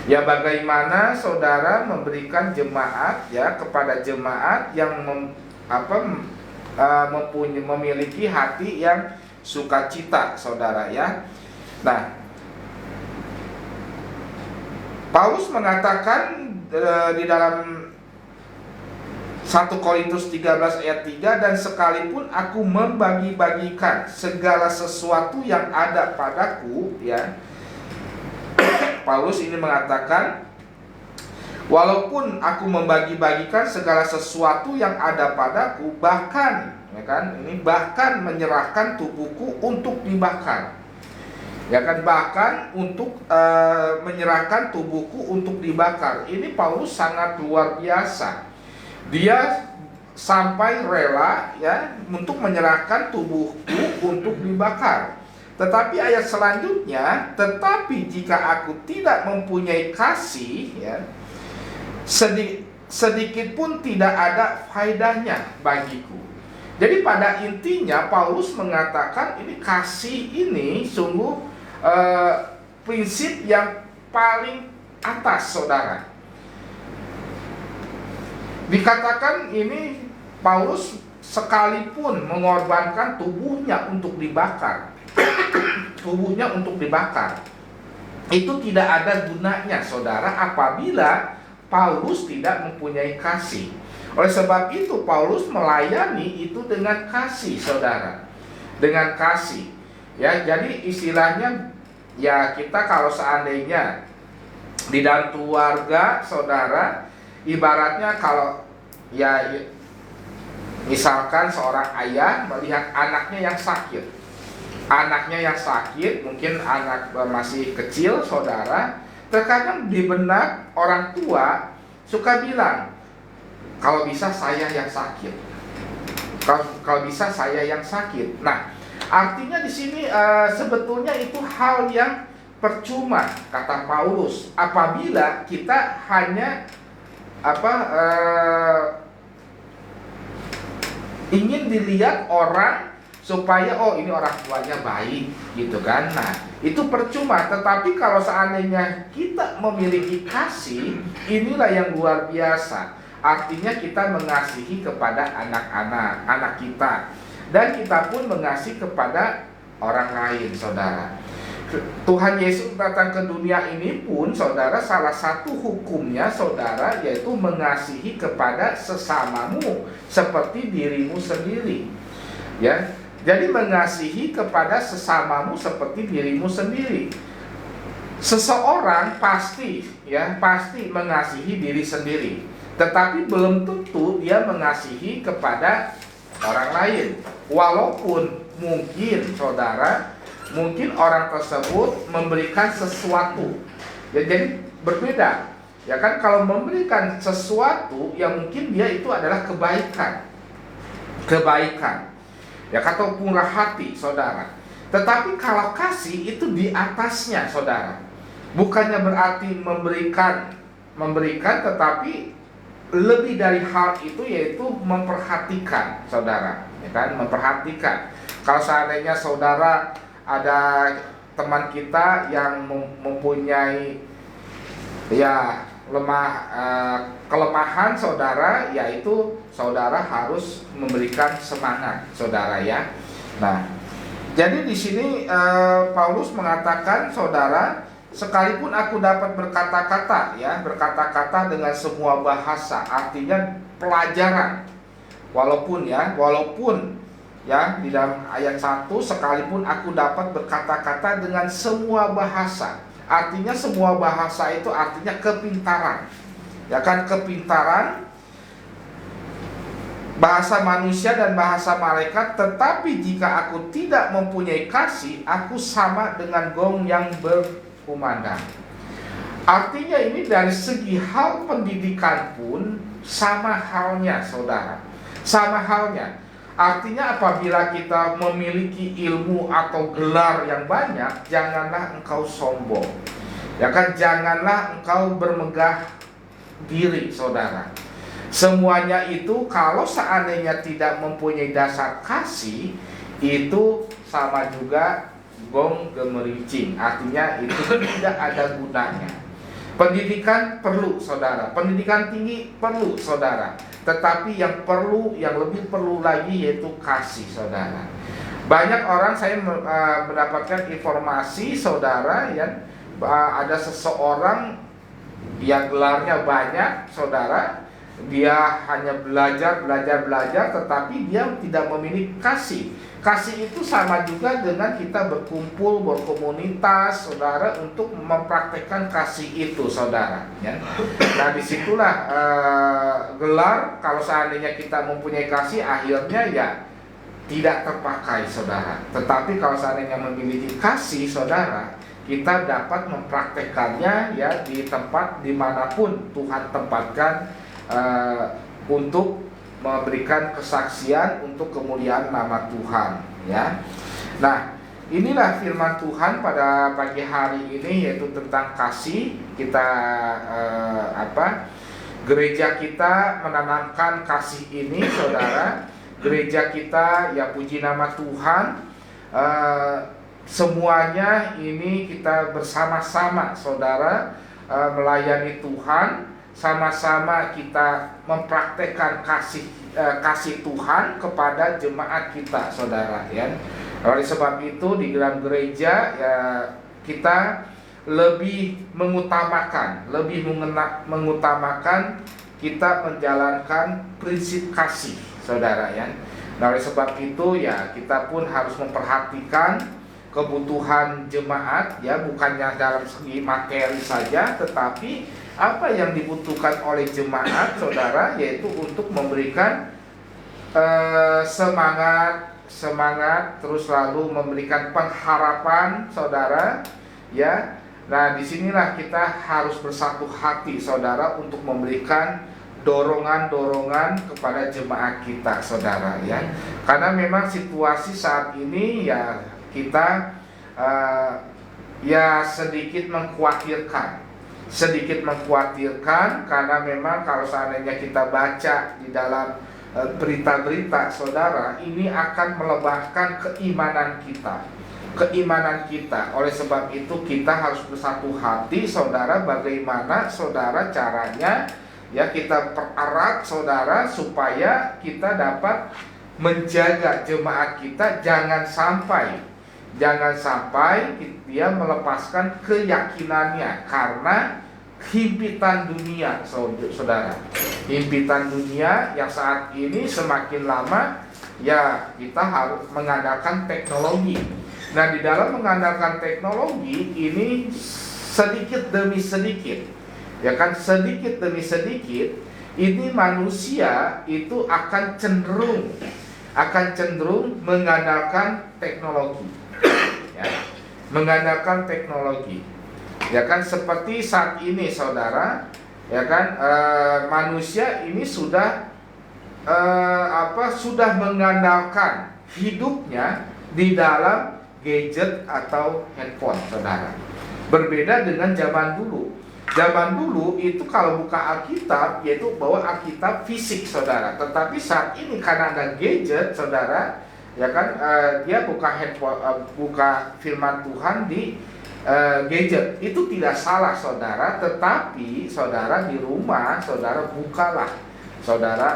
Speaker 1: Ya, bagaimana saudara memberikan jemaat, ya, kepada jemaat yang memiliki hati yang sukacita, saudara, ya. Nah, Paulus mengatakan di dalam 1 Korintus 13 ayat 3, dan sekalipun aku membagi-bagikan segala sesuatu yang ada padaku, ya. Paulus ini mengatakan, walaupun aku membagi-bagikan segala sesuatu yang ada padaku, bahkan, ya kan, ini bahkan menyerahkan tubuhku untuk dibakar, ya kan, bahkan untuk menyerahkan tubuhku untuk dibakar. Ini Paulus sangat luar biasa. Dia sampai rela, ya, untuk menyerahkan tubuhku untuk dibakar. Tetapi ayat selanjutnya, tetapi jika aku tidak mempunyai kasih, ya, sedikit pun tidak ada faedahnya bagiku. Jadi pada intinya Paulus mengatakan ini kasih ini sungguh prinsip yang paling atas, saudara. Dikatakan ini Paulus sekalipun mengorbankan tubuhnya untuk dibakar, itu tidak ada gunanya, saudara, apabila Paulus tidak mempunyai kasih. Oleh sebab itu Paulus melayani itu dengan kasih, saudara, dengan kasih, ya. Jadi istilahnya, ya, kita kalau seandainya di dalam keluarga, saudara, ibaratnya kalau, ya, misalkan seorang ayah melihat anaknya yang sakit, mungkin anak masih kecil, saudara, terkadang di benak orang tua suka bilang, kalau bisa saya yang sakit, kalau bisa saya yang sakit. Nah, artinya di sini sebetulnya itu hal yang percuma, kata Paulus, apabila kita hanya ingin dilihat orang supaya oh ini orang tuanya baik, gitu kan. Nah, itu percuma. Tetapi kalau seandainya kita memiliki kasih, inilah yang luar biasa. artinya kita mengasihi kepada anak-anak, anak kita, dan kita pun mengasihi kepada orang lain, saudara. Tuhan Yesus datang ke dunia ini pun, saudara, salah satu hukumnya, saudara, yaitu mengasihi kepada sesamamu seperti dirimu sendiri. Ya, jadi mengasihi kepada sesamamu seperti dirimu sendiri. Seseorang pasti mengasihi diri sendiri, tetapi belum tentu dia mengasihi kepada orang lain. Walaupun mungkin, saudara, mungkin orang tersebut memberikan sesuatu, ya, jadi berbeda. Ya kan, kalau memberikan sesuatu, ya mungkin dia itu adalah kebaikan, ya, atau murah hati, saudara. Tetapi kalau kasih itu di atasnya, saudara. Bukannya berarti memberikan, tetapi lebih dari hal itu, yaitu memperhatikan, saudara. Ya kan, memperhatikan. Kalau seandainya saudara ada teman kita yang mempunyai kelemahan, saudara, yaitu saudara harus memberikan semangat, saudara, ya. Nah, jadi di sini Paulus mengatakan, saudara, sekalipun aku dapat berkata-kata dengan semua bahasa, artinya pelajaran, walaupun di dalam ayat 1, sekalipun aku dapat berkata-kata dengan semua bahasa. Artinya semua bahasa itu artinya kepintaran. Ya kan, kepintaran bahasa manusia dan bahasa malaikat, tetapi jika aku tidak mempunyai kasih, aku sama dengan gong yang berkumandang. Artinya ini dari segi hal pendidikan pun sama halnya, saudara. Sama halnya. Artinya apabila kita memiliki ilmu atau gelar yang banyak, janganlah engkau sombong. Ya kan, janganlah engkau bermegah diri, saudara. Semuanya itu kalau seandainya tidak mempunyai dasar kasih, itu sama juga gong gemerincing. Artinya itu tidak ada gunanya. Pendidikan perlu, saudara. Pendidikan tinggi perlu, saudara. Tetapi yang lebih perlu lagi yaitu kasih, saudara. Banyak orang, saya mendapatkan informasi, saudara, ya, ada seseorang yang gelarnya banyak, saudara. Dia hanya belajar, tetapi dia tidak memiliki kasih. Kasih itu sama juga dengan kita berkumpul, berkomunitas, saudara, untuk mempraktekkan kasih itu, saudara, ya. Nah, disitulah gelar, kalau seandainya kita mempunyai kasih, akhirnya ya tidak terpakai, saudara. Tetapi kalau seandainya memiliki kasih, saudara, kita dapat mempraktekkannya, ya, di tempat dimanapun Tuhan tempatkan, untuk memberikan kesaksian untuk kemuliaan nama Tuhan, ya. Nah, inilah firman Tuhan pada pagi hari ini, yaitu tentang kasih. Kita gereja kita menanamkan kasih ini, saudara. Gereja kita, ya, puji nama Tuhan, semuanya ini kita bersama-sama, saudara, melayani Tuhan. Sama-sama kita mempraktekkan kasih Tuhan kepada jemaat kita, saudara, ya. Oleh sebab itu di dalam gereja, ya, kita lebih mengutamakan kita menjalankan prinsip kasih, saudara, ya. Nah, oleh sebab itu, ya, kita pun harus memperhatikan kebutuhan jemaat, ya, bukannya dalam segi materi saja, tetapi apa yang dibutuhkan oleh jemaat, saudara, yaitu untuk memberikan semangat, terus lalu memberikan pengharapan, saudara, ya. Nah, disinilah kita harus bersatu hati, saudara, untuk memberikan dorongan kepada jemaat kita, saudara, ya. Karena memang situasi saat ini, ya, kita ya sedikit mengkhawatirkan, karena memang kalau seandainya kita baca di dalam berita-berita, saudara, ini akan melebahkan keimanan kita. Oleh sebab itu kita harus bersatu hati, saudara, bagaimana, saudara, caranya ya kita pererat saudara supaya kita dapat menjaga jemaat kita jangan sampai dia melepaskan keyakinannya karena himpitan dunia, saudara. Himpitan dunia yang saat ini semakin lama ya kita harus mengandalkan teknologi. Nah, di dalam mengandalkan teknologi ini sedikit demi sedikit, ya kan, sedikit demi sedikit ini manusia itu akan cenderung mengandalkan teknologi, ya, mengandalkan teknologi, ya kan, seperti saat ini saudara, ya kan, manusia ini sudah mengandalkan hidupnya di dalam gadget atau handphone, saudara. Berbeda dengan zaman dulu. Zaman dulu itu kalau buka Alkitab, yaitu bawa Alkitab fisik, saudara. Tetapi saat ini karena ada gadget, saudara, ya kan, dia buka handphone, buka firman Tuhan di gadget. Itu tidak salah, saudara. Tetapi saudara di rumah, saudara bukalah, saudara,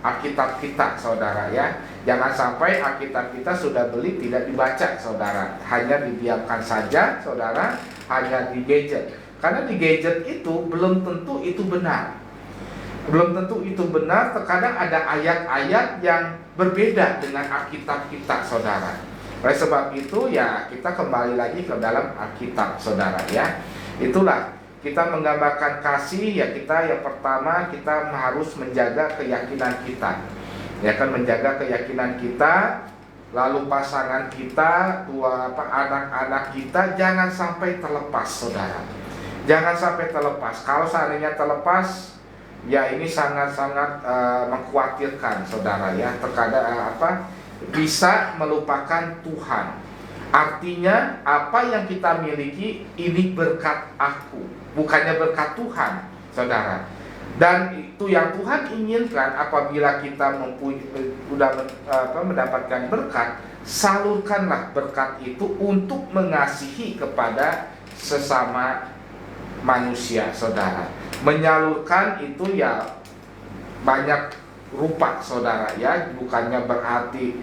Speaker 1: Alkitab kita, saudara, ya. Jangan sampai Alkitab kita sudah beli tidak dibaca, saudara. Hanya didiamkan saja, saudara, hanya di gadget. Karena di gadget itu belum tentu itu benar. Belum tentu itu benar, terkadang ada ayat-ayat yang berbeda dengan Alkitab kita, saudara. Oleh sebab itu ya kita kembali lagi ke dalam Alkitab, saudara, ya. Itulah kita menggambarkan kasih, ya kita yang pertama kita harus menjaga keyakinan kita, ya kan, menjaga keyakinan kita, lalu pasangan kita, anak-anak kita jangan sampai terlepas, saudara, jangan sampai terlepas. Kalau seandainya terlepas, ya ini sangat-sangat mengkhawatirkan, saudara, ya, terkadang bisa melupakan Tuhan. Artinya apa yang kita miliki ini berkat aku, bukannya berkat Tuhan, saudara. Dan itu yang Tuhan inginkan apabila kita mendapatkan berkat, salurkanlah berkat itu untuk mengasihi kepada sesama manusia, saudara. Menyalurkan itu ya banyak rupa, saudara, ya, bukannya berarti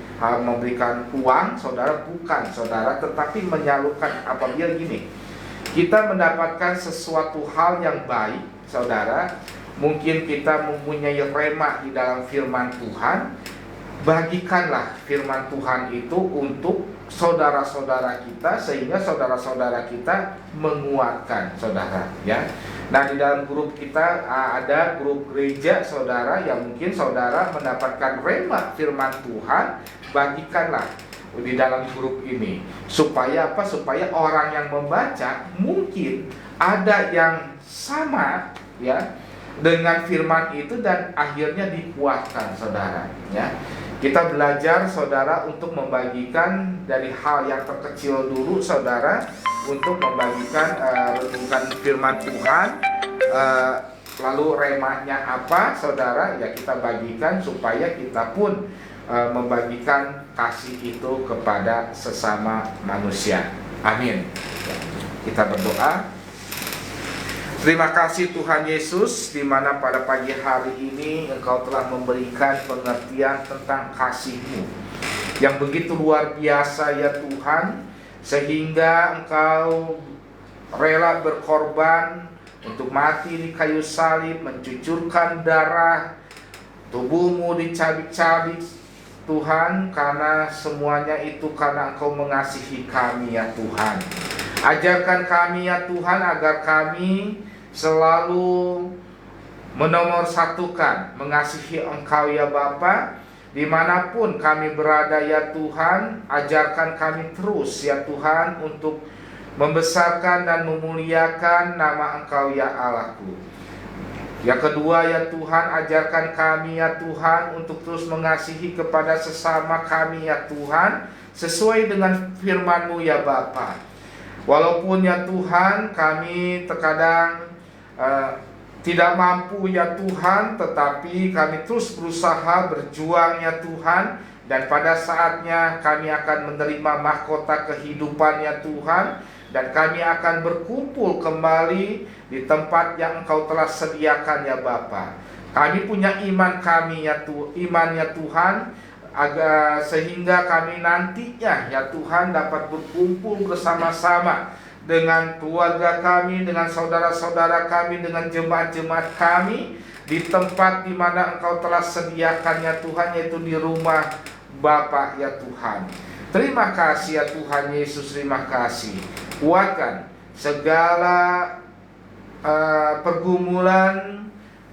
Speaker 1: memberikan uang, saudara, bukan, saudara, tetapi menyalurkan. Apabila gini, kita mendapatkan sesuatu hal yang baik, saudara, mungkin kita mempunyai rema di dalam firman Tuhan, bagikanlah firman Tuhan itu untuk saudara-saudara kita, sehingga saudara-saudara kita menguatkan, saudara, ya. Nah, di dalam grup kita ada grup gereja, saudara, yang mungkin saudara mendapatkan rema firman Tuhan, bagikanlah di dalam grup ini. Supaya apa? Supaya orang yang membaca mungkin ada yang sama, ya, dengan firman itu dan akhirnya dikuatkan, saudara, ya. Kita belajar, saudara, untuk membagikan dari hal yang terkecil dulu, saudara, untuk membagikan renungan firman Tuhan, lalu remanya apa, saudara, ya kita bagikan supaya kita pun membagikan kasih itu kepada sesama manusia. Amin. Kita berdoa. Terima kasih Tuhan Yesus, di mana pada pagi hari ini Engkau telah memberikan pengertian tentang kasih-Mu yang begitu luar biasa, ya Tuhan, sehingga Engkau rela berkorban untuk mati di kayu salib, mencucurkan darah, tubuh-Mu dicabik-cabik, Tuhan, karena semuanya itu karena Engkau mengasihi kami, ya Tuhan. Ajarkan kami, ya Tuhan, agar kami selalu menomorsatukan mengasihi Engkau, ya Bapa, dimanapun kami berada, ya Tuhan. Ajarkan kami terus, ya Tuhan, untuk membesarkan dan memuliakan nama Engkau, ya Allahku. Yang kedua, ya Tuhan, ajarkan kami, ya Tuhan, untuk terus mengasihi kepada sesama kami, ya Tuhan, sesuai dengan firman-Mu, ya Bapa. Walaupun, ya Tuhan, kami terkadang tidak mampu, ya Tuhan, tetapi kami terus berusaha berjuang, ya Tuhan. Dan pada saatnya kami akan menerima mahkota kehidupan, ya Tuhan. dan kami akan berkumpul kembali di tempat yang Engkau telah sediakan ya Bapa. Kami punya iman ya Tuhan, agar sehingga kami nantinya ya Tuhan dapat berkumpul bersama-sama dengan keluarga kami, dengan saudara-saudara kami, dengan jemaat-jemaat kami di tempat di mana Engkau telah sediakan ya Tuhan, yaitu di rumah Bapa ya Tuhan. Terima kasih ya Tuhan Yesus, terima kasih. Kuatkan segala pergumulan,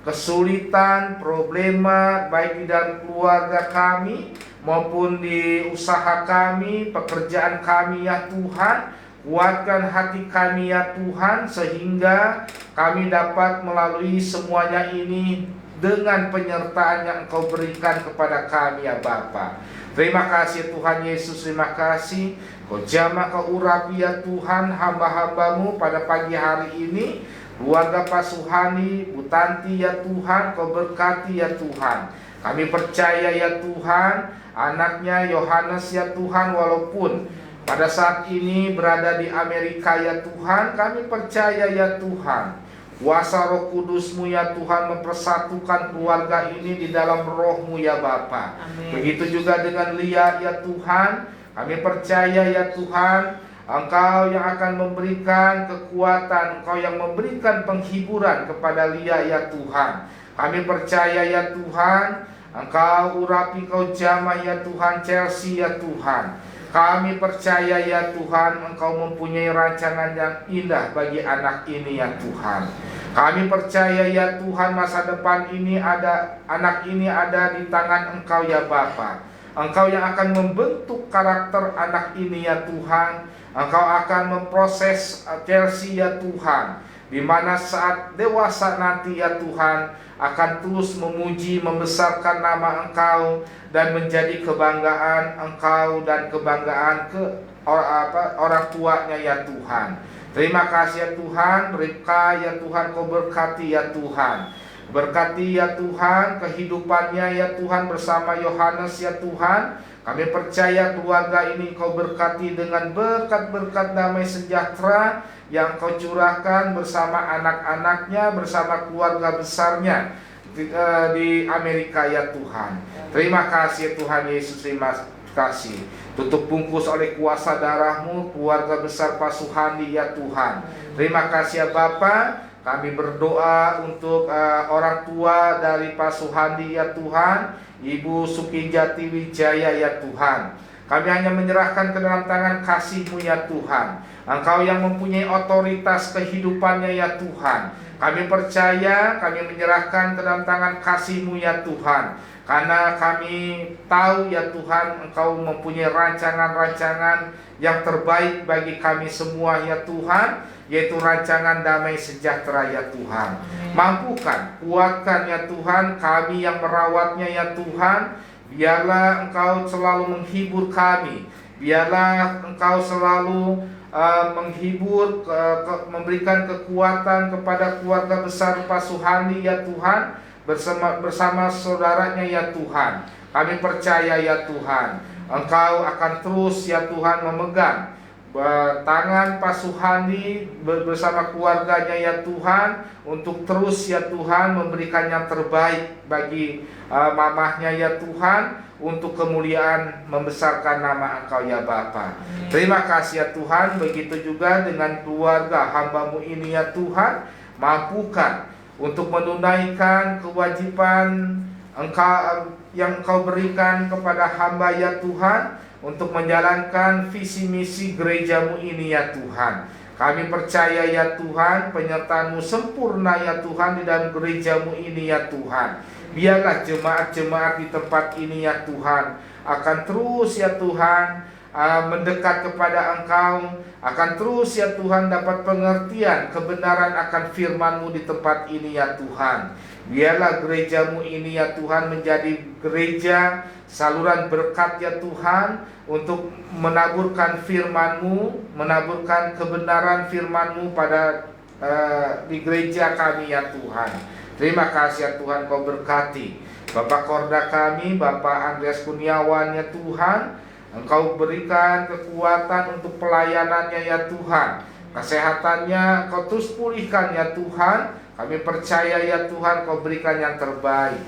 Speaker 1: kesulitan, problema baik di dalam keluarga kami maupun di usaha kami, pekerjaan kami ya Tuhan. Kuatkan hati kami ya Tuhan, sehingga kami dapat melalui semuanya ini dengan penyertaan yang Engkau berikan kepada kami ya Bapa. Terima kasih Tuhan Yesus, terima kasih. Kau jamah, Kau urapi ya Tuhan hamba-hambamu pada pagi hari ini. Keluarga Pak Suhani, Bu Tanti ya Tuhan, Kau berkati ya Tuhan. Kami percaya ya Tuhan, anaknya Yohanes ya Tuhan, walaupun pada saat ini berada di Amerika ya Tuhan, kami percaya ya Tuhan, kuasa Roh Kudus-Mu ya Tuhan mempersatukan keluarga ini di dalam Roh-Mu ya Bapa. Begitu juga dengan Lia ya Tuhan, kami percaya ya Tuhan, Engkau yang akan memberikan kekuatan, Engkau yang memberikan penghiburan kepada Lia ya Tuhan. Kami percaya ya Tuhan, Engkau urapi, Engkau jamah ya Tuhan Chelsea ya Tuhan. Kami percaya ya Tuhan, Engkau mempunyai rancangan yang indah bagi anak ini ya Tuhan. Kami percaya ya Tuhan, masa depan ini anak ini ada di tangan Engkau ya Bapa. Engkau yang akan membentuk karakter anak ini ya Tuhan. Engkau akan memproses Chelsea ya Tuhan, di mana saat dewasa nanti ya Tuhan akan terus memuji, membesarkan nama Engkau dan menjadi kebanggaan Engkau dan kebanggaan orang tuanya ya Tuhan. Terima kasih ya Tuhan, Ribka ya Tuhan, Kau berkati ya Tuhan. Berkati ya Tuhan kehidupannya ya Tuhan bersama Yohanes ya Tuhan. Kami percaya keluarga ini Kau berkati dengan berkat-berkat damai sejahtera yang Kau curahkan bersama anak-anaknya, bersama keluarga besarnya di Amerika ya Tuhan. Terima kasih Tuhan Yesus, terima kasih. Tutup bungkus oleh kuasa darah-Mu keluarga besar Pak Suhandi ya Tuhan. Terima kasih ya Bapa. Kami berdoa untuk orang tua dari Pak Suhandi ya Tuhan, Ibu Sukijati Wijaya ya Tuhan. Kami hanya menyerahkan ke dalam tangan kasih-Mu ya Tuhan. Engkau yang mempunyai otoritas kehidupannya ya Tuhan. Kami percaya, kami menyerahkan ke dalam tangan kasih-Mu ya Tuhan. Karena kami tahu ya Tuhan, Engkau mempunyai rancangan-rancangan yang terbaik bagi kami semua ya Tuhan, yaitu rancangan damai sejahtera ya Tuhan. Mampukan, kuatkan ya Tuhan kami yang merawatnya ya Tuhan. Biarlah Engkau selalu menghibur kami. Biarlah Engkau selalu menghibur, memberikan kekuatan kepada keluarga besar Pak Suhandi ya Tuhan, bersama saudaranya ya Tuhan. Kami percaya ya Tuhan, Engkau akan terus ya Tuhan memegang tangan Pak Suhandi bersama keluarganya ya Tuhan, untuk terus ya Tuhan memberikan yang terbaik bagi mamahnya ya Tuhan, untuk kemuliaan membesarkan nama Engkau ya Bapa. Terima kasih ya Tuhan. Begitu juga dengan keluarga hamba-Mu ini ya Tuhan, mampukan untuk menunaikan kewajiban Engkau yang Engkau berikan kepada hamba ya Tuhan, untuk menjalankan visi misi gereja-Mu ini ya Tuhan. Kami percaya ya Tuhan, penyertaan-Mu sempurna ya Tuhan di dalam gereja-Mu ini ya Tuhan. Biarlah jemaat-jemaat di tempat ini ya Tuhan akan terus ya Tuhan mendekat kepada Engkau, akan terus ya Tuhan dapat pengertian kebenaran akan firman-Mu di tempat ini ya Tuhan. Biarlah gereja-Mu ini ya Tuhan menjadi gereja saluran berkat ya Tuhan, untuk menaburkan firman-Mu, menaburkan kebenaran firman-Mu pada di gereja kami ya Tuhan. Terima kasih ya Tuhan, Kau berkati Bapak Korda kami, Bapak Andreas Kurniawan ya Tuhan, Engkau berikan kekuatan untuk pelayanannya ya Tuhan. Kesehatannya Engkau terus pulihkan ya Tuhan. Kami percaya ya Tuhan Kau berikan yang terbaik.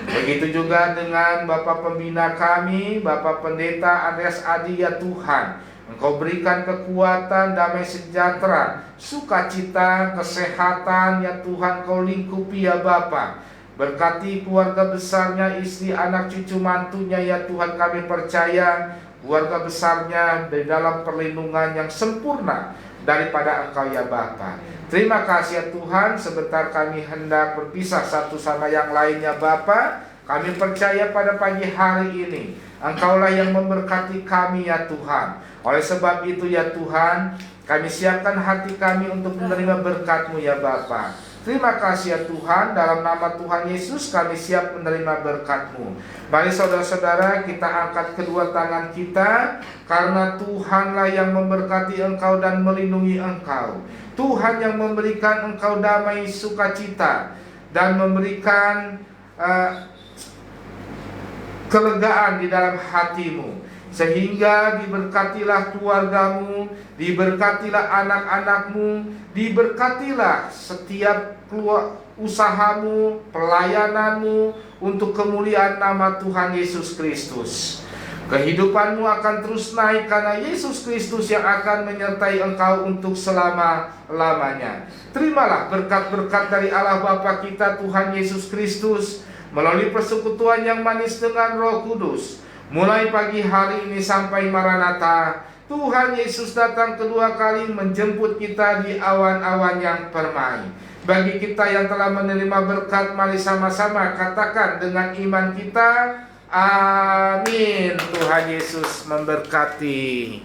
Speaker 1: Begitu juga dengan Bapak Pembina kami, Bapak Pendeta Andreas Adi ya Tuhan. Engkau berikan kekuatan, damai sejahtera, sukacita, kesehatan ya Tuhan Kau lingkupi ya Bapa. Berkati keluarga besarnya, istri, anak, cucu, mantunya ya Tuhan, kami percaya keluarga besarnya di dalam perlindungan yang sempurna daripada Engkau ya Bapa. Terima kasih ya Tuhan, sebentar kami hendak berpisah satu sama yang lainnya Bapa. Kami percaya pada pagi hari ini Engkaulah yang memberkati kami ya Tuhan. Oleh sebab itu ya Tuhan, kami siapkan hati kami untuk menerima berkat-Mu ya Bapa. Terima kasih ya Tuhan, dalam nama Tuhan Yesus kami siap menerima berkat-Mu. Mari saudara-saudara, kita angkat kedua tangan kita, karena Tuhanlah yang memberkati engkau dan melindungi engkau. Tuhan yang memberikan engkau damai sukacita dan memberikan kelegaan di dalam hatimu. Sehingga diberkatilah keluargamu, diberkatilah anak-anakmu, diberkatilah setiap usahamu, pelayananmu untuk kemuliaan nama Tuhan Yesus Kristus. Kehidupanmu akan terus naik karena Yesus Kristus yang akan menyertai engkau untuk selama-lamanya. Terimalah berkat-berkat dari Allah Bapa kita Tuhan Yesus Kristus melalui persekutuan yang manis dengan Roh Kudus. Mulai pagi hari ini sampai Maranatha, Tuhan Yesus datang kedua kali menjemput kita di awan-awan yang permai. Bagi kita yang telah menerima berkat, mari sama-sama katakan dengan iman kita, amin. Tuhan Yesus memberkati.